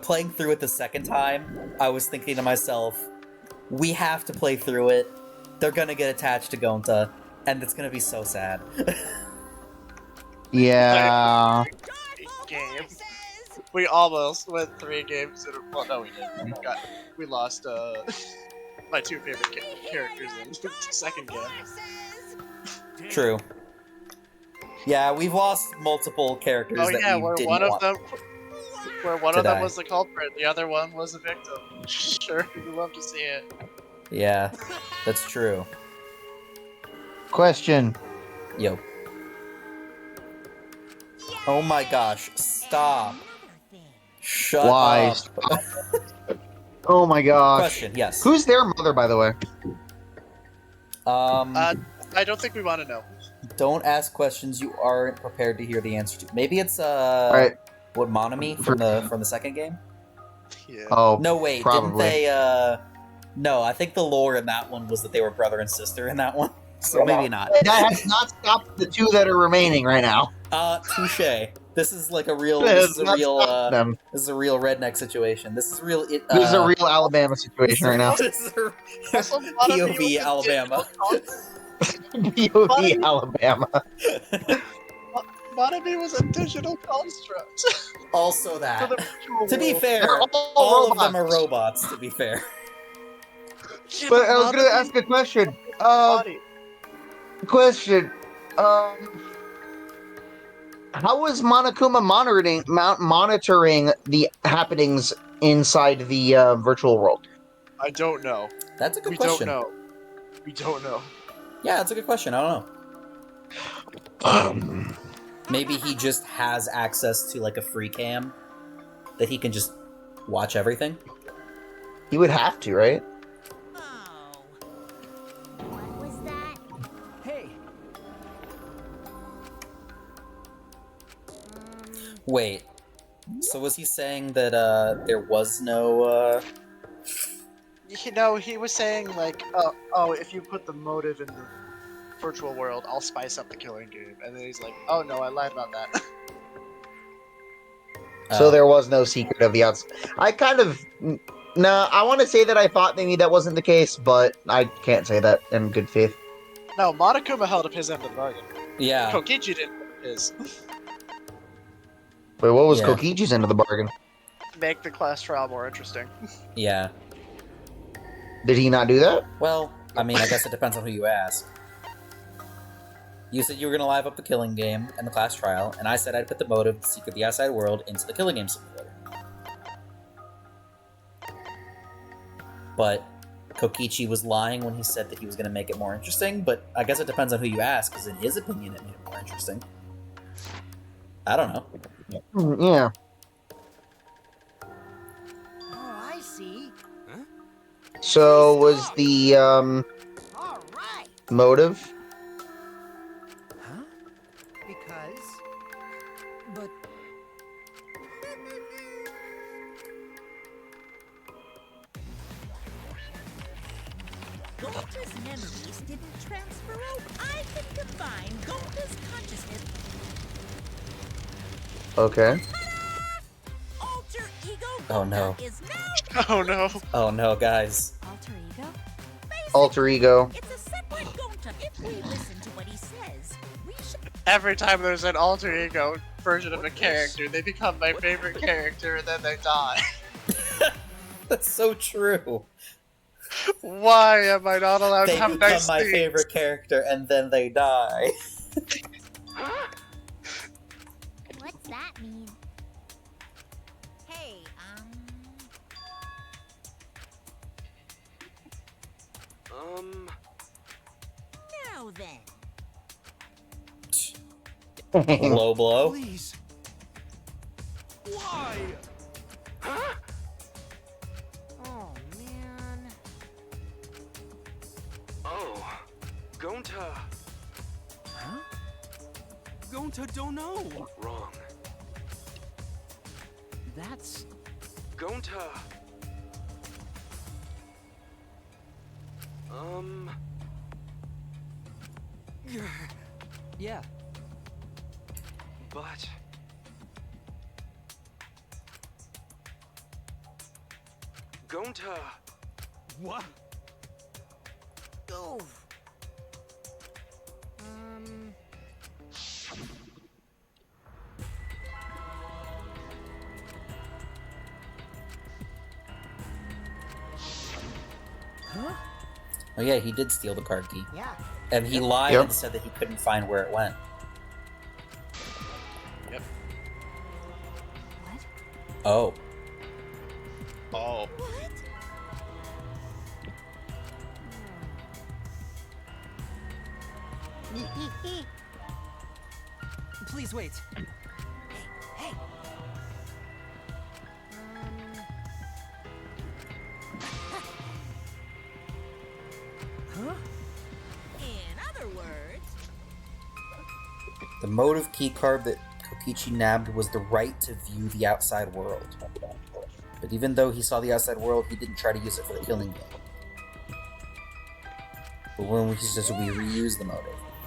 playing through it the second time, I was thinking to myself, we have to play through it. They're going to get attached to Gonta, and it's going to be so sad. Yeah. Game. We almost went 3 games in a... Well, no, we didn't. We lost my 2 favorite characters in the second game. True. Yeah, we've lost multiple characters that we didn't want where one of them was the culprit, the other one was a victim. Sure, we'd love to see it. Yeah, that's true. Question. Yo. Oh my gosh, stop. Shut Why? up. Oh my gosh. Question, yes. Who's their mother, by the way? I don't think we want to know. Don't ask questions you aren't prepared to hear the answer to. Maybe it's Right. What, Monami from the second game? Yeah. Oh, no, wait, probably. didn't they no, I think the lore in that one was that they were brother and sister in that one. So maybe not. That has not stopped the 2 that are remaining right now. Touche. This is like a real This this is a real redneck situation. This is real This is a real Alabama situation right now. This is a POV Alabama. POV Alabama. Monami was a digital construct. Also that. To be fair, They're all of them are robots, to be fair. But I was gonna ask a question. How was Monokuma monitoring the happenings inside the virtual world? I don't know. That's a good question. We don't know. Yeah, that's a good question. I don't know. Maybe he just has access to like a free cam that he can just watch everything. He would have to, right? What was that? Hey, Wait. So was he saying that there was no He was saying like, oh, if you put the motive in the virtual world, I'll spice up the killing game. And then he's like, oh no, I lied about that. So there was no secret of the outside. I kind of... No, I want to say that I thought maybe that wasn't the case, but I can't say that in good faith. No, Monokuma held up his end of the bargain. Yeah. Kokichi didn't his. Wait, what was Kokichi's end of the bargain? Make the class trial more interesting. Yeah. Did he not do that? Well, I mean, I guess it depends on who you ask. You said you were going to live up the killing game and the class trial, and I said I'd put the motive, the secret of the outside world, into the killing game simulator. But Kokichi was lying when he said that he was going to make it more interesting, but I guess it depends on who you ask, because in his opinion it made it more interesting. I don't know. Yeah. Oh, I see. So, was the, motive? Huh? Because... But Gonta's memories didn't transfer over. I can combine Gonta's consciousness. Okay. Alter ego Oh no. is now Oh no. Oh no, guys. Alter ego? Alter ego. it's a separate Gonta. If we listen to what he says, we should Every time there's an alter ego version of a character, they become my favorite character and then they die. That's so true. Why am I not allowed They to have become nice my things? favorite character and then they die. What's that mean? Now then. Low blow. Please. Why? Huh? Oh, man. Oh. Gonta. Huh? Gonta don't know. Wrong. That's... Gonta. Yeah. But... Gonta. What? Oh. Huh? Oh yeah, he did steal the card key. Yeah. And he lied Yep. and said that he couldn't find where it went. Yep. What? Oh. Oh. What? Please wait. Hey. Huh? In other words, The motive keycard that Kokichi nabbed was the right to view the outside world. But even though he saw the outside world, he didn't try to use it for the killing game. But when he says we reuse the motive,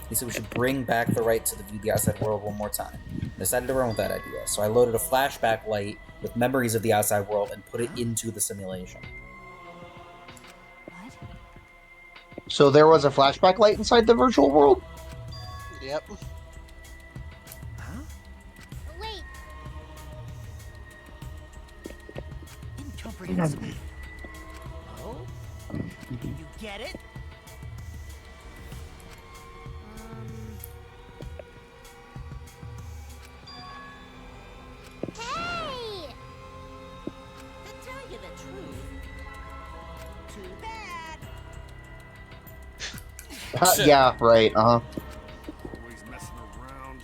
he said we should bring back the right to view the outside world one more time. I decided to run with that idea, so I loaded a flashback light with memories of the outside world and put it into the simulation. What? So there was a flashback light inside the virtual world? Yep. Huh? Wait, Incomprehensible. Oh? You get it? hey! to tell you the truth, too bad. Yeah, right, uh-huh. Always messing around.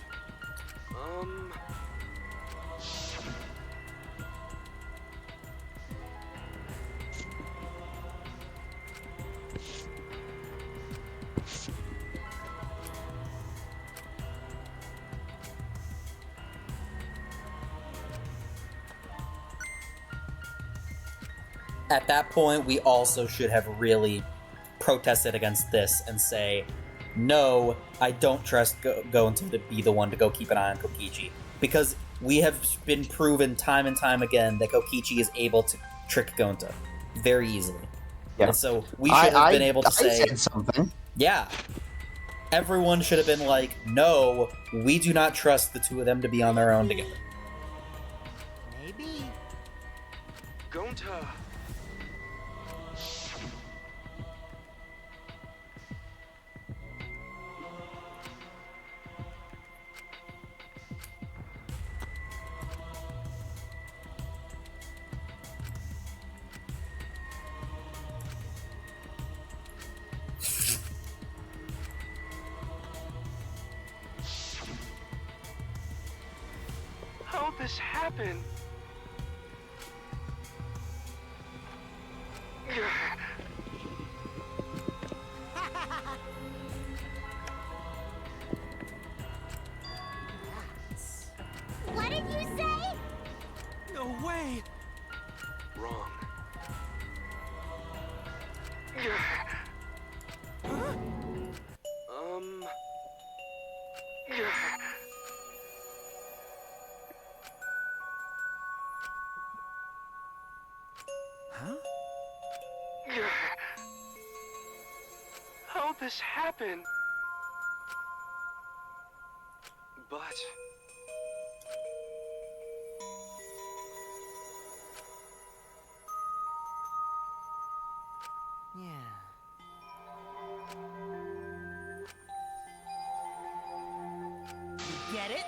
At that point, we also should have really protested against this and say, no, I don't trust Gonta to be the one to go keep an eye on Kokichi. Because we have been proven time and time again that Kokichi is able to trick Gonta very easily. Yeah. And so we should have been able to I say, said something. yeah. Everyone should have been like, no, we do not trust the two of them to be on their own together. Maybe. Gonta. How'd this happen? What did you say? No way! Wrong. Huh? How'd this happen? But... Yeah. You get it?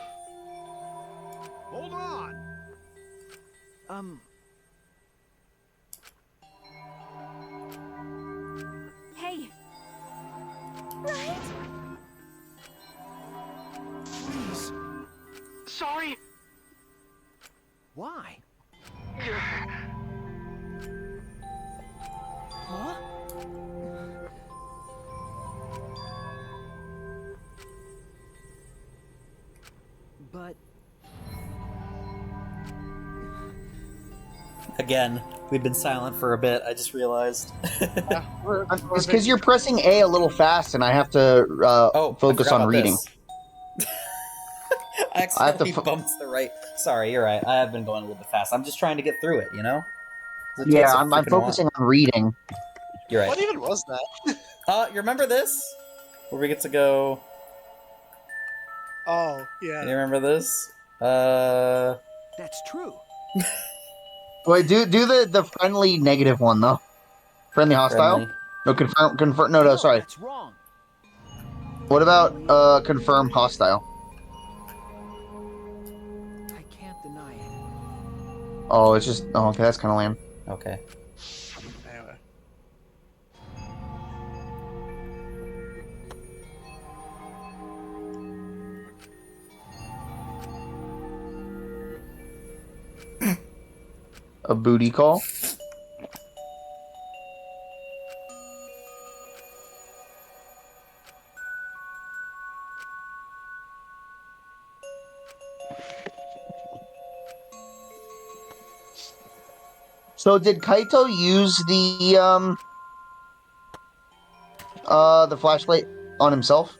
Hold on! Hey, Sorry. Why? Huh? But Again, we've been silent for a bit. I just realized. It's because you're pressing A a little fast, and I have to Oh, focus I forgot on about reading. this. I I have to accidentally bumped the right. Sorry, you're right. I have been going a little bit fast. I'm just trying to get through it, you know? 'Cause it takes Yeah, a I'm freaking focusing while. on reading. You're right. What even was that? You remember this? Where we get to go. Oh, yeah. You remember this? that's true. Wait, do the friendly negative one though. Friendly hostile? Friendly. No, confirm. No, sorry. That's wrong. What about confirm hostile? I can't deny it. Oh, it's just okay. That's kind of lame. Okay. Anyway. A booty call. So did Kaito use the flashlight on himself?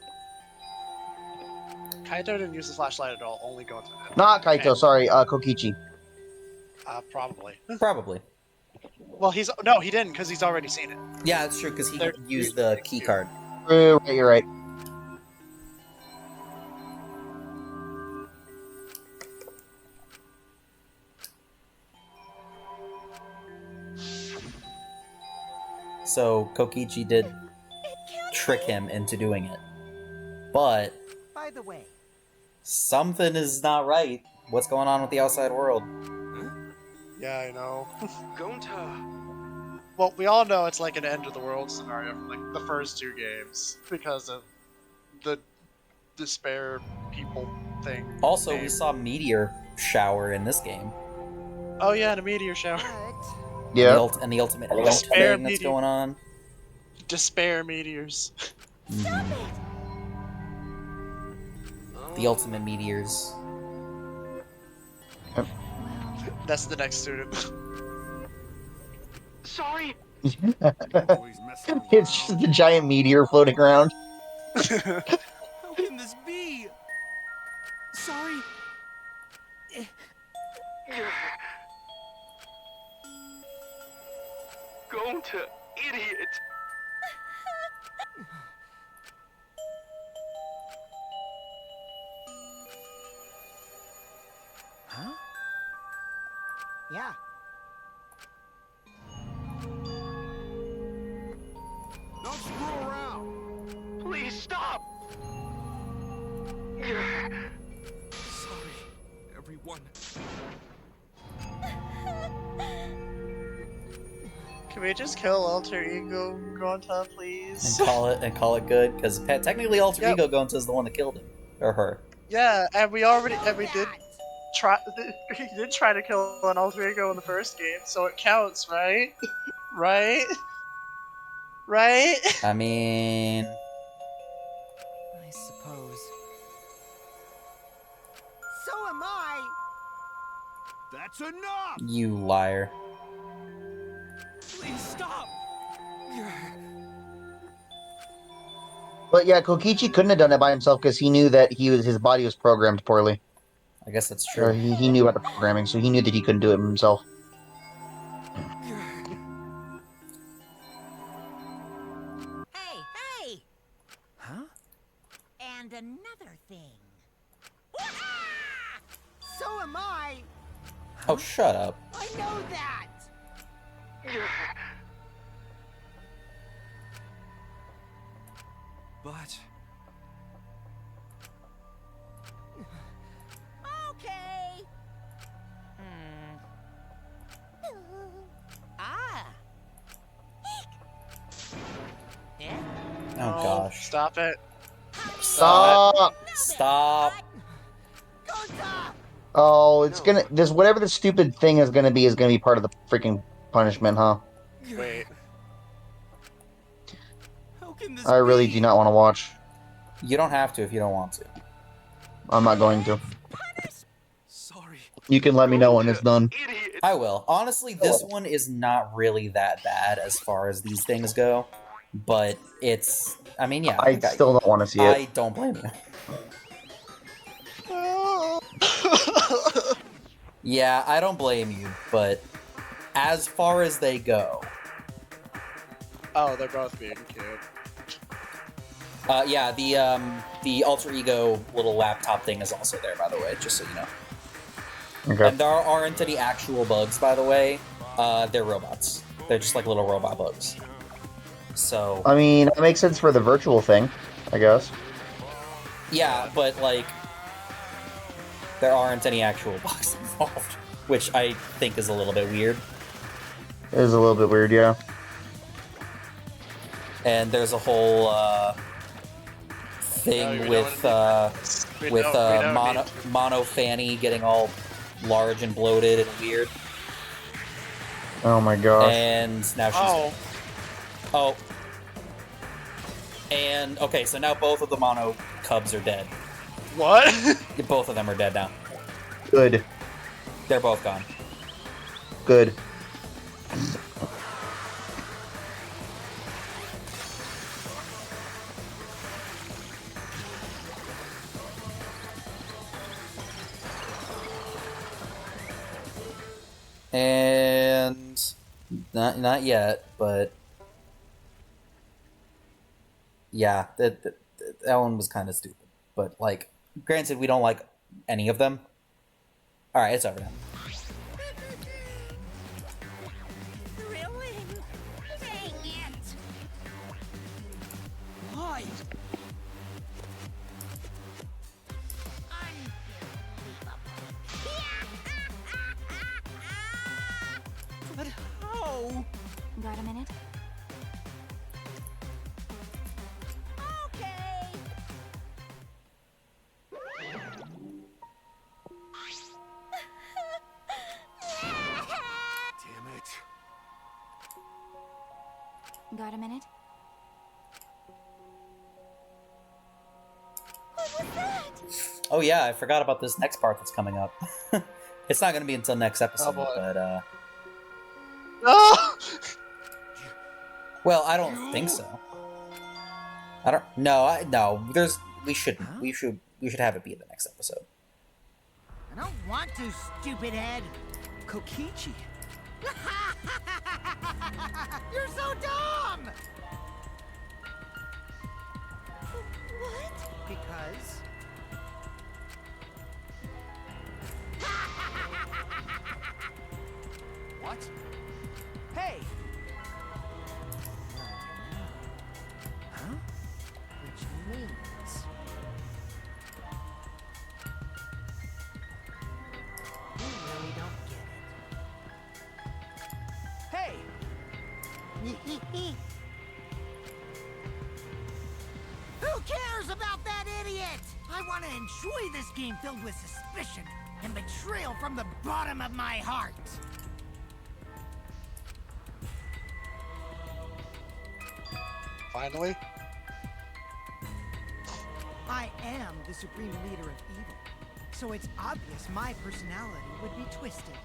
Kaito didn't use the flashlight at all, only Gonta did. Not Kaito, And, sorry, Kokichi. probably. Probably. Well, no, he didn't, because he's already seen it. Yeah, it's true, because he They're- used the key card. Right, you're right. So Kokichi did trick him into doing it. But By the way, something is not right. What's going on with the outside world? Yeah, I know. Gonta. Well, we all know it's like an end of the world scenario from like the first two games because of the despair people thing. Also, we name. saw meteor shower in this game. Oh yeah, and a meteor shower. but Yeah. And the ultimate Oh, don't despair thing that's meteor. going on. Despair meteors. Stop it! The ultimate meteors. Well, That's the next student. Sorry. Always messing It's just a giant meteor floating around. How can this be? Sorry. Gonta, idiot. Huh? yeah. Don't screw around. Please stop. Sorry, everyone. Can we just kill Alter Ego Gonta, please? And call it good, because technically Alter Yep. Ego Gonta is the one that killed him. Or her. Yeah, and we did try. He did try to kill an Alter Ego in the first game, so it counts, right? Right? Right? I mean, I suppose. So am I. That's enough. you liar. Please stop. But yeah, Kokichi couldn't have done it by himself because he knew that his body was programmed poorly. I guess that's Or true. he knew about the programming, so he knew that he couldn't do it himself. Hey! Huh? And another thing. So am I. Oh, shut up. I know that. But Okay. Ah. Yeah. Oh, gosh. Stop it. Stop! Stop. Gonta! Oh, it's gonna. This whatever the stupid thing is gonna be part of the freaking punishment, huh? Wait. How can this I really be? do not want to watch. You don't have to if you don't want to. I'm not going to. Sorry. You can let me know when it's done. I will. Honestly, this one is not really that bad as far as these things go, but it's. I mean, yeah. I still don't want to see I it. don't blame you. Yeah, I don't blame you, but as far as they go, Oh, they're both being cute. yeah, the alter ego little laptop thing is also there, by the way, just so you know. Okay. And there aren't any actual bugs, by the way. They're robots. They're just like little robot bugs. So I mean, that makes sense for the virtual thing, I guess. yeah, but like there aren't any actual bugs involved, which I think is a little bit weird. It is a little bit weird, yeah. And there's a whole thing with Mono Fanny getting all large and bloated and weird. Oh my gosh. And now she's oh. And okay, so now both of the Mono cubs are dead. What? Both of them are dead now. Good. They're both gone. Good. And not yet, but yeah, that one was kind of stupid. But like, granted, we don't like any of them. All right, it's over now. Thrilling. Dang it. Why? But how? Got a minute? Okay. Damn it. Got a minute? Oh yeah, I forgot about this next part that's coming up. It's not going to be until next episode, but No! well, I don't think so. I don't. No, no. We shouldn't. Huh? We should have it be the next episode. I don't want to, stupid head. Kokichi. You're so dumb! What? Because... What? Hey! Huh? Which means... You really don't get Hey! it. Who cares about that idiot? I want to enjoy this game filled with suspicion and betrayal from the bottom of my heart. Finally? I am the supreme leader of evil, so it's obvious my personality would be twisted.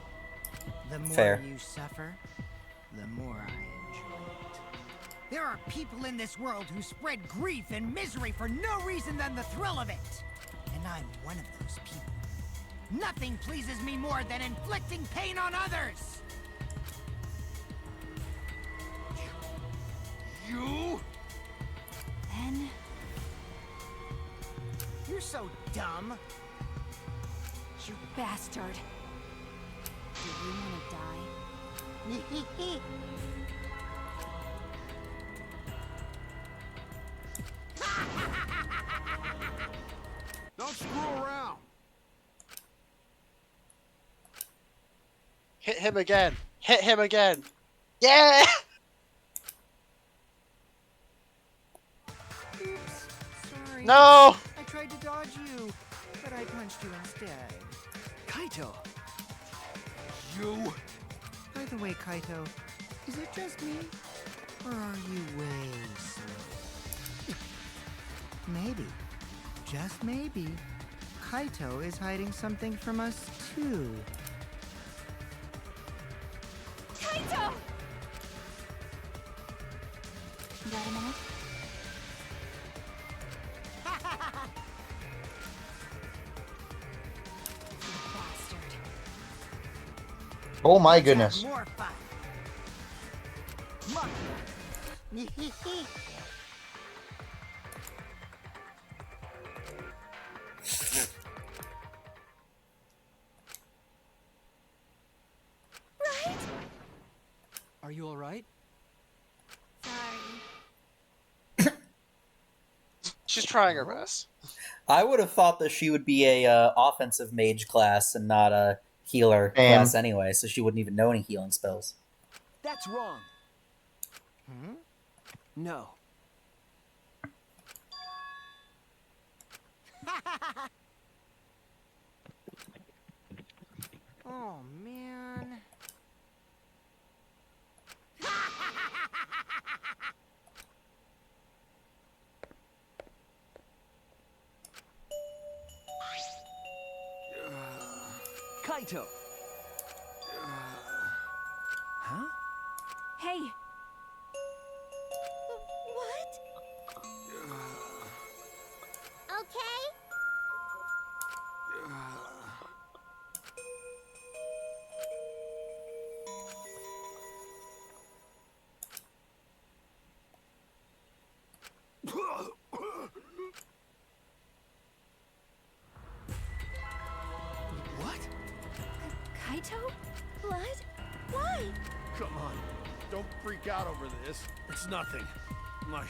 The more Fair. you suffer, the more I enjoy it. There are people in this world who spread grief and misery for no reason than the thrill of it. And I'm one of those people. Nothing pleases me more than inflicting pain on others! You? Then You're so dumb. you bastard. Do you want to die? Don't screw around. Hit him again. Hit him again. Yeah! Oops, sorry. No! I tried to dodge you, but I punched you instead. Kaito! You... By the way, Kaito, is it just me? Or are you way slow? Maybe, just maybe, Kaito is hiding something from us too. Kaito! Got a minute? Bastard. Oh my goodness. More fun. Right? Are you alright? Sorry. She's trying her best. I would have thought that she would be a offensive mage class and not a healer Damn. class anyway, so she wouldn't even know any healing spells. That's wrong. No. Oh, man. Kaito! Huh? Hey! What? Okay? What? Kaito? Blood? Why? Come on. Don't freak out over this. It's nothing. My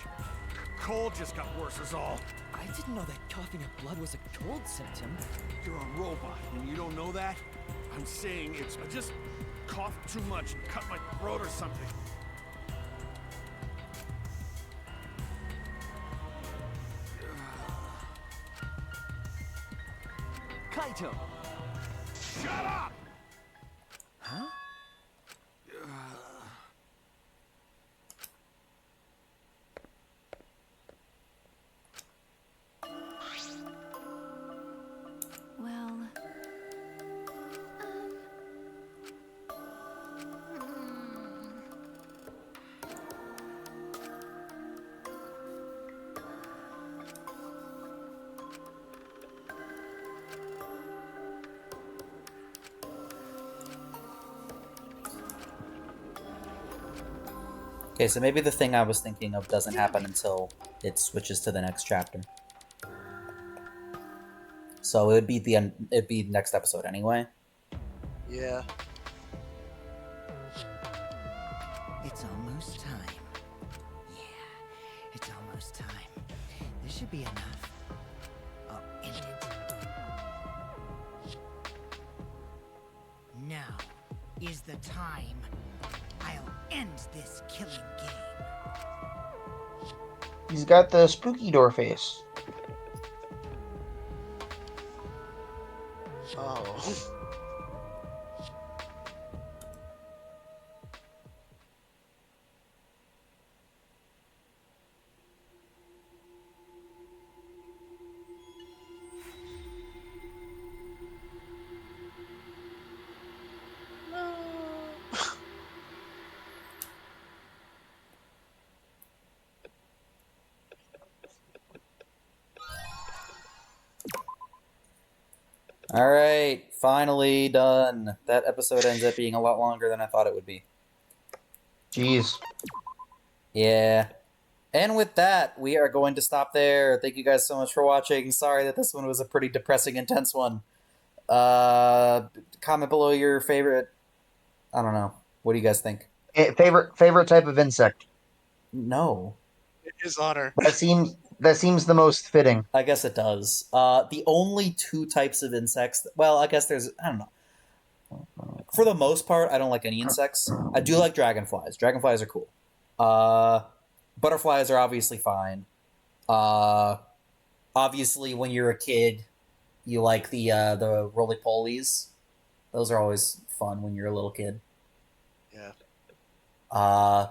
cold just got worse is all. I didn't know that coughing up blood was a cold symptom. You're a robot and you don't know that? I'm saying it's... I just coughed too much and cut my throat or something. Kaito! Shut up! Huh? Well... Okay, so maybe the thing I was thinking of doesn't happen until it switches to the next chapter. So it would be the end. It'd be next episode anyway. Yeah. It's almost time. Yeah, it's almost time. This should be enough. I'll end it. Now is the time. I'll end this killing game. He's got the spooky door face. Oh. Alright, finally done. That episode ends up being a lot longer than I thought it would be. Jeez. Yeah. And with that, we are going to stop there. Thank you guys so much for watching. Sorry that this one was a pretty depressing, intense one. Comment below your favorite... I don't know. What do you guys think? Favorite type of insect. No. His honor. That seems the most fitting. I guess it does. The only two types of insects... Well, I guess there's... I don't know. For the most part, I don't like any insects. I do like dragonflies. Dragonflies are cool. Butterflies are obviously fine. Obviously, when you're a kid, you like the roly-polies. Those are always fun when you're a little kid. Yeah. I'm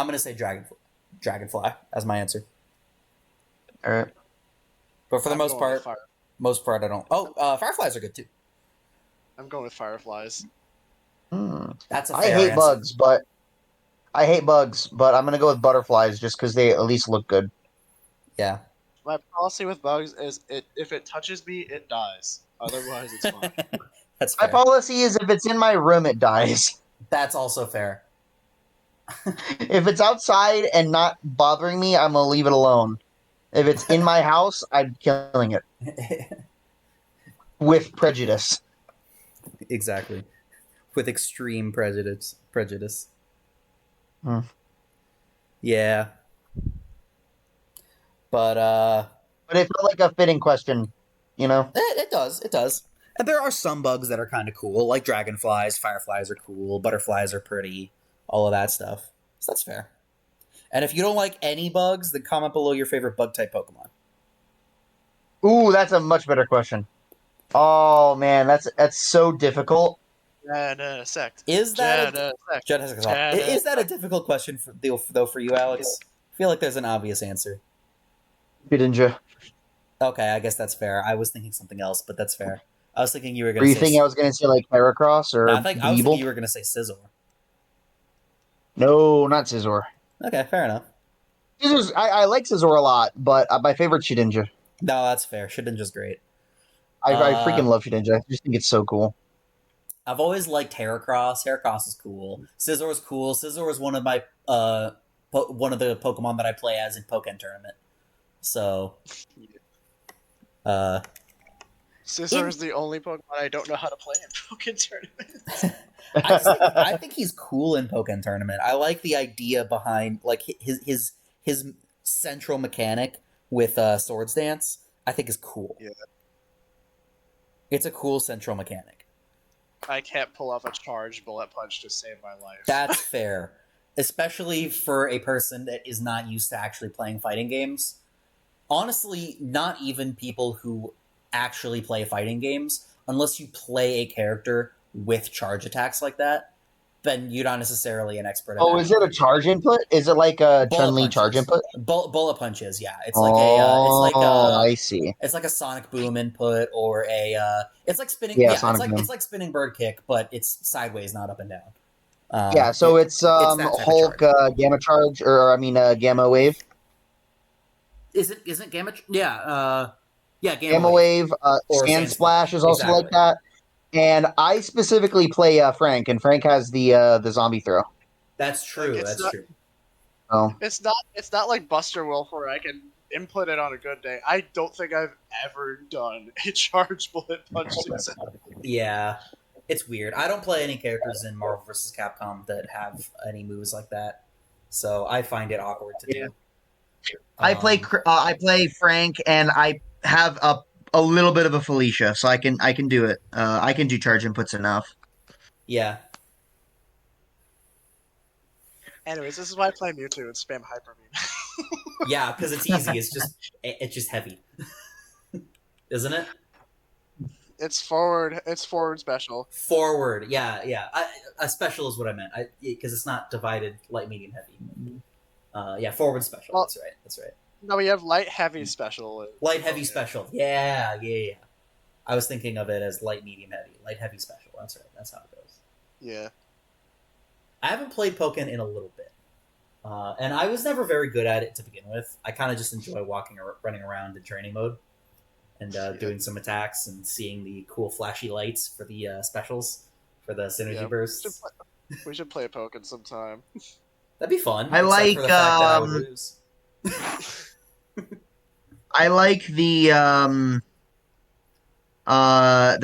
gonna say Dragonfly as my answer. All right. But for the I'm most going with part, I don't. Oh, Fireflies are good too. I'm going with Fireflies. That's a I fair hate answer. bugs, but I'm gonna go with butterflies just because they at least look good. Yeah. My policy with bugs is if it touches me, it dies. Otherwise, it's fine. That's My fair. policy is if it's in my room, it dies. That's also fair. If it's outside and not bothering me, I'm gonna leave it alone. If it's in my house, I'm killing it with prejudice. Exactly. With extreme prejudice. Hmm. Yeah. But But it felt like a fitting question, you know. it does. And there are some bugs that are kind of cool, like dragonflies, fireflies are cool, butterflies are pretty, all of that stuff. So that's fair. And if you don't like any bugs, then comment below your favorite bug type Pokemon. Ooh, that's a much better question. Oh man, that's so difficult. Genesect. Is that Genesect. is that a difficult question though for you, Alex? I feel like there's an obvious answer. Ninja. Okay, I guess that's fair. I was thinking something else, but that's fair. I was thinking you were Were gonna you say. thinking I was gonna say like Heracross or No, I was thinking you Weeble? were gonna say Scizor. No, not Scizor. Okay, fair enough. I like Scizor a lot, but my favorite Shedinja. No, that's fair. Shedinja's great. I freaking love Shedinja. I just think it's so cool. I've always liked Heracross. Heracross is cool. Scizor is cool. Scizor is one of my one of the Pokemon that I play as in Pokken Tournament. So, Scizor is the only Pokemon I don't know how to play in Pokken tournaments. I think he's cool in Pokken Tournament. I like the idea behind like his central mechanic with Swords Dance. I think is cool. Yeah. It's a cool central mechanic. I can't pull off a charged bullet punch to save my life. That's fair, especially for a person that is not used to actually playing fighting games. Honestly, not even people who actually play fighting games, unless you play a character with charge attacks like that, then you're not necessarily an expert. Oh, is it a charge input? Is it like a Chun-Li charge input? Bullet punches, yeah. It's I see. It's like a sonic boom input or a it's like spinning. Yeah, Yeah, boom. it's like spinning bird kick, but it's sideways, not up and down. Yeah, so it's Hulk Gamma Charge, or I mean Gamma Wave. Isn't Gamma? Yeah, Gamma Wave. Sand Splash is also like that. And I specifically play Frank, and Frank has the zombie throw. That's true. Like, that's true. Oh. It's not like Buster Wolf where I can input it on a good day. I don't think I've ever done a charge bullet punch successfully. Yeah, it's weird. I don't play any characters in Marvel vs. Capcom that have any moves like that, so I find it awkward to do. I play Frank, and I have a little bit of a Felicia, so I can do it. I can do charge inputs enough. Yeah. Anyways, this is why I play Mewtwo and spam Hyper Beam. Yeah, because it's easy. It's just heavy, isn't it? It's forward special. Forward, yeah. A special is what I meant. Because it's not divided light, medium, heavy. Yeah, forward special. Well, that's right. No, we have light, heavy special. Light, heavy, special. Yeah. I was thinking of it as light, medium, heavy. Light, heavy, special. That's right. That's how it goes. Yeah. I haven't played Pokken in a little bit. And I was never very good at it to begin with. I kind of just enjoy running around in training mode and doing some attacks and seeing the cool flashy lights for the specials, for the synergy bursts. We should play Pokken sometime. That'd be fun. I like for the fact that I would lose. I like the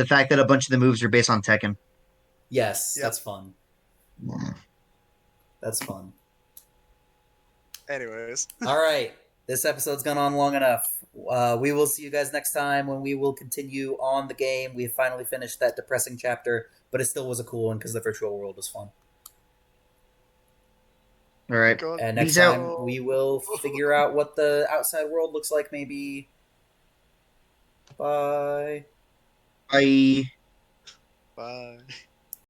fact that a bunch of the moves are based on Tekken. Yes, that's fun. That's fun. Anyways. All right. This episode's gone on long enough. We will see you guys next time when we will continue on the game. We finally finished that depressing chapter, but it still was a cool one because the virtual world was fun. All right. And next time we will figure out what the outside world looks like, maybe. Bye. Bye. Bye.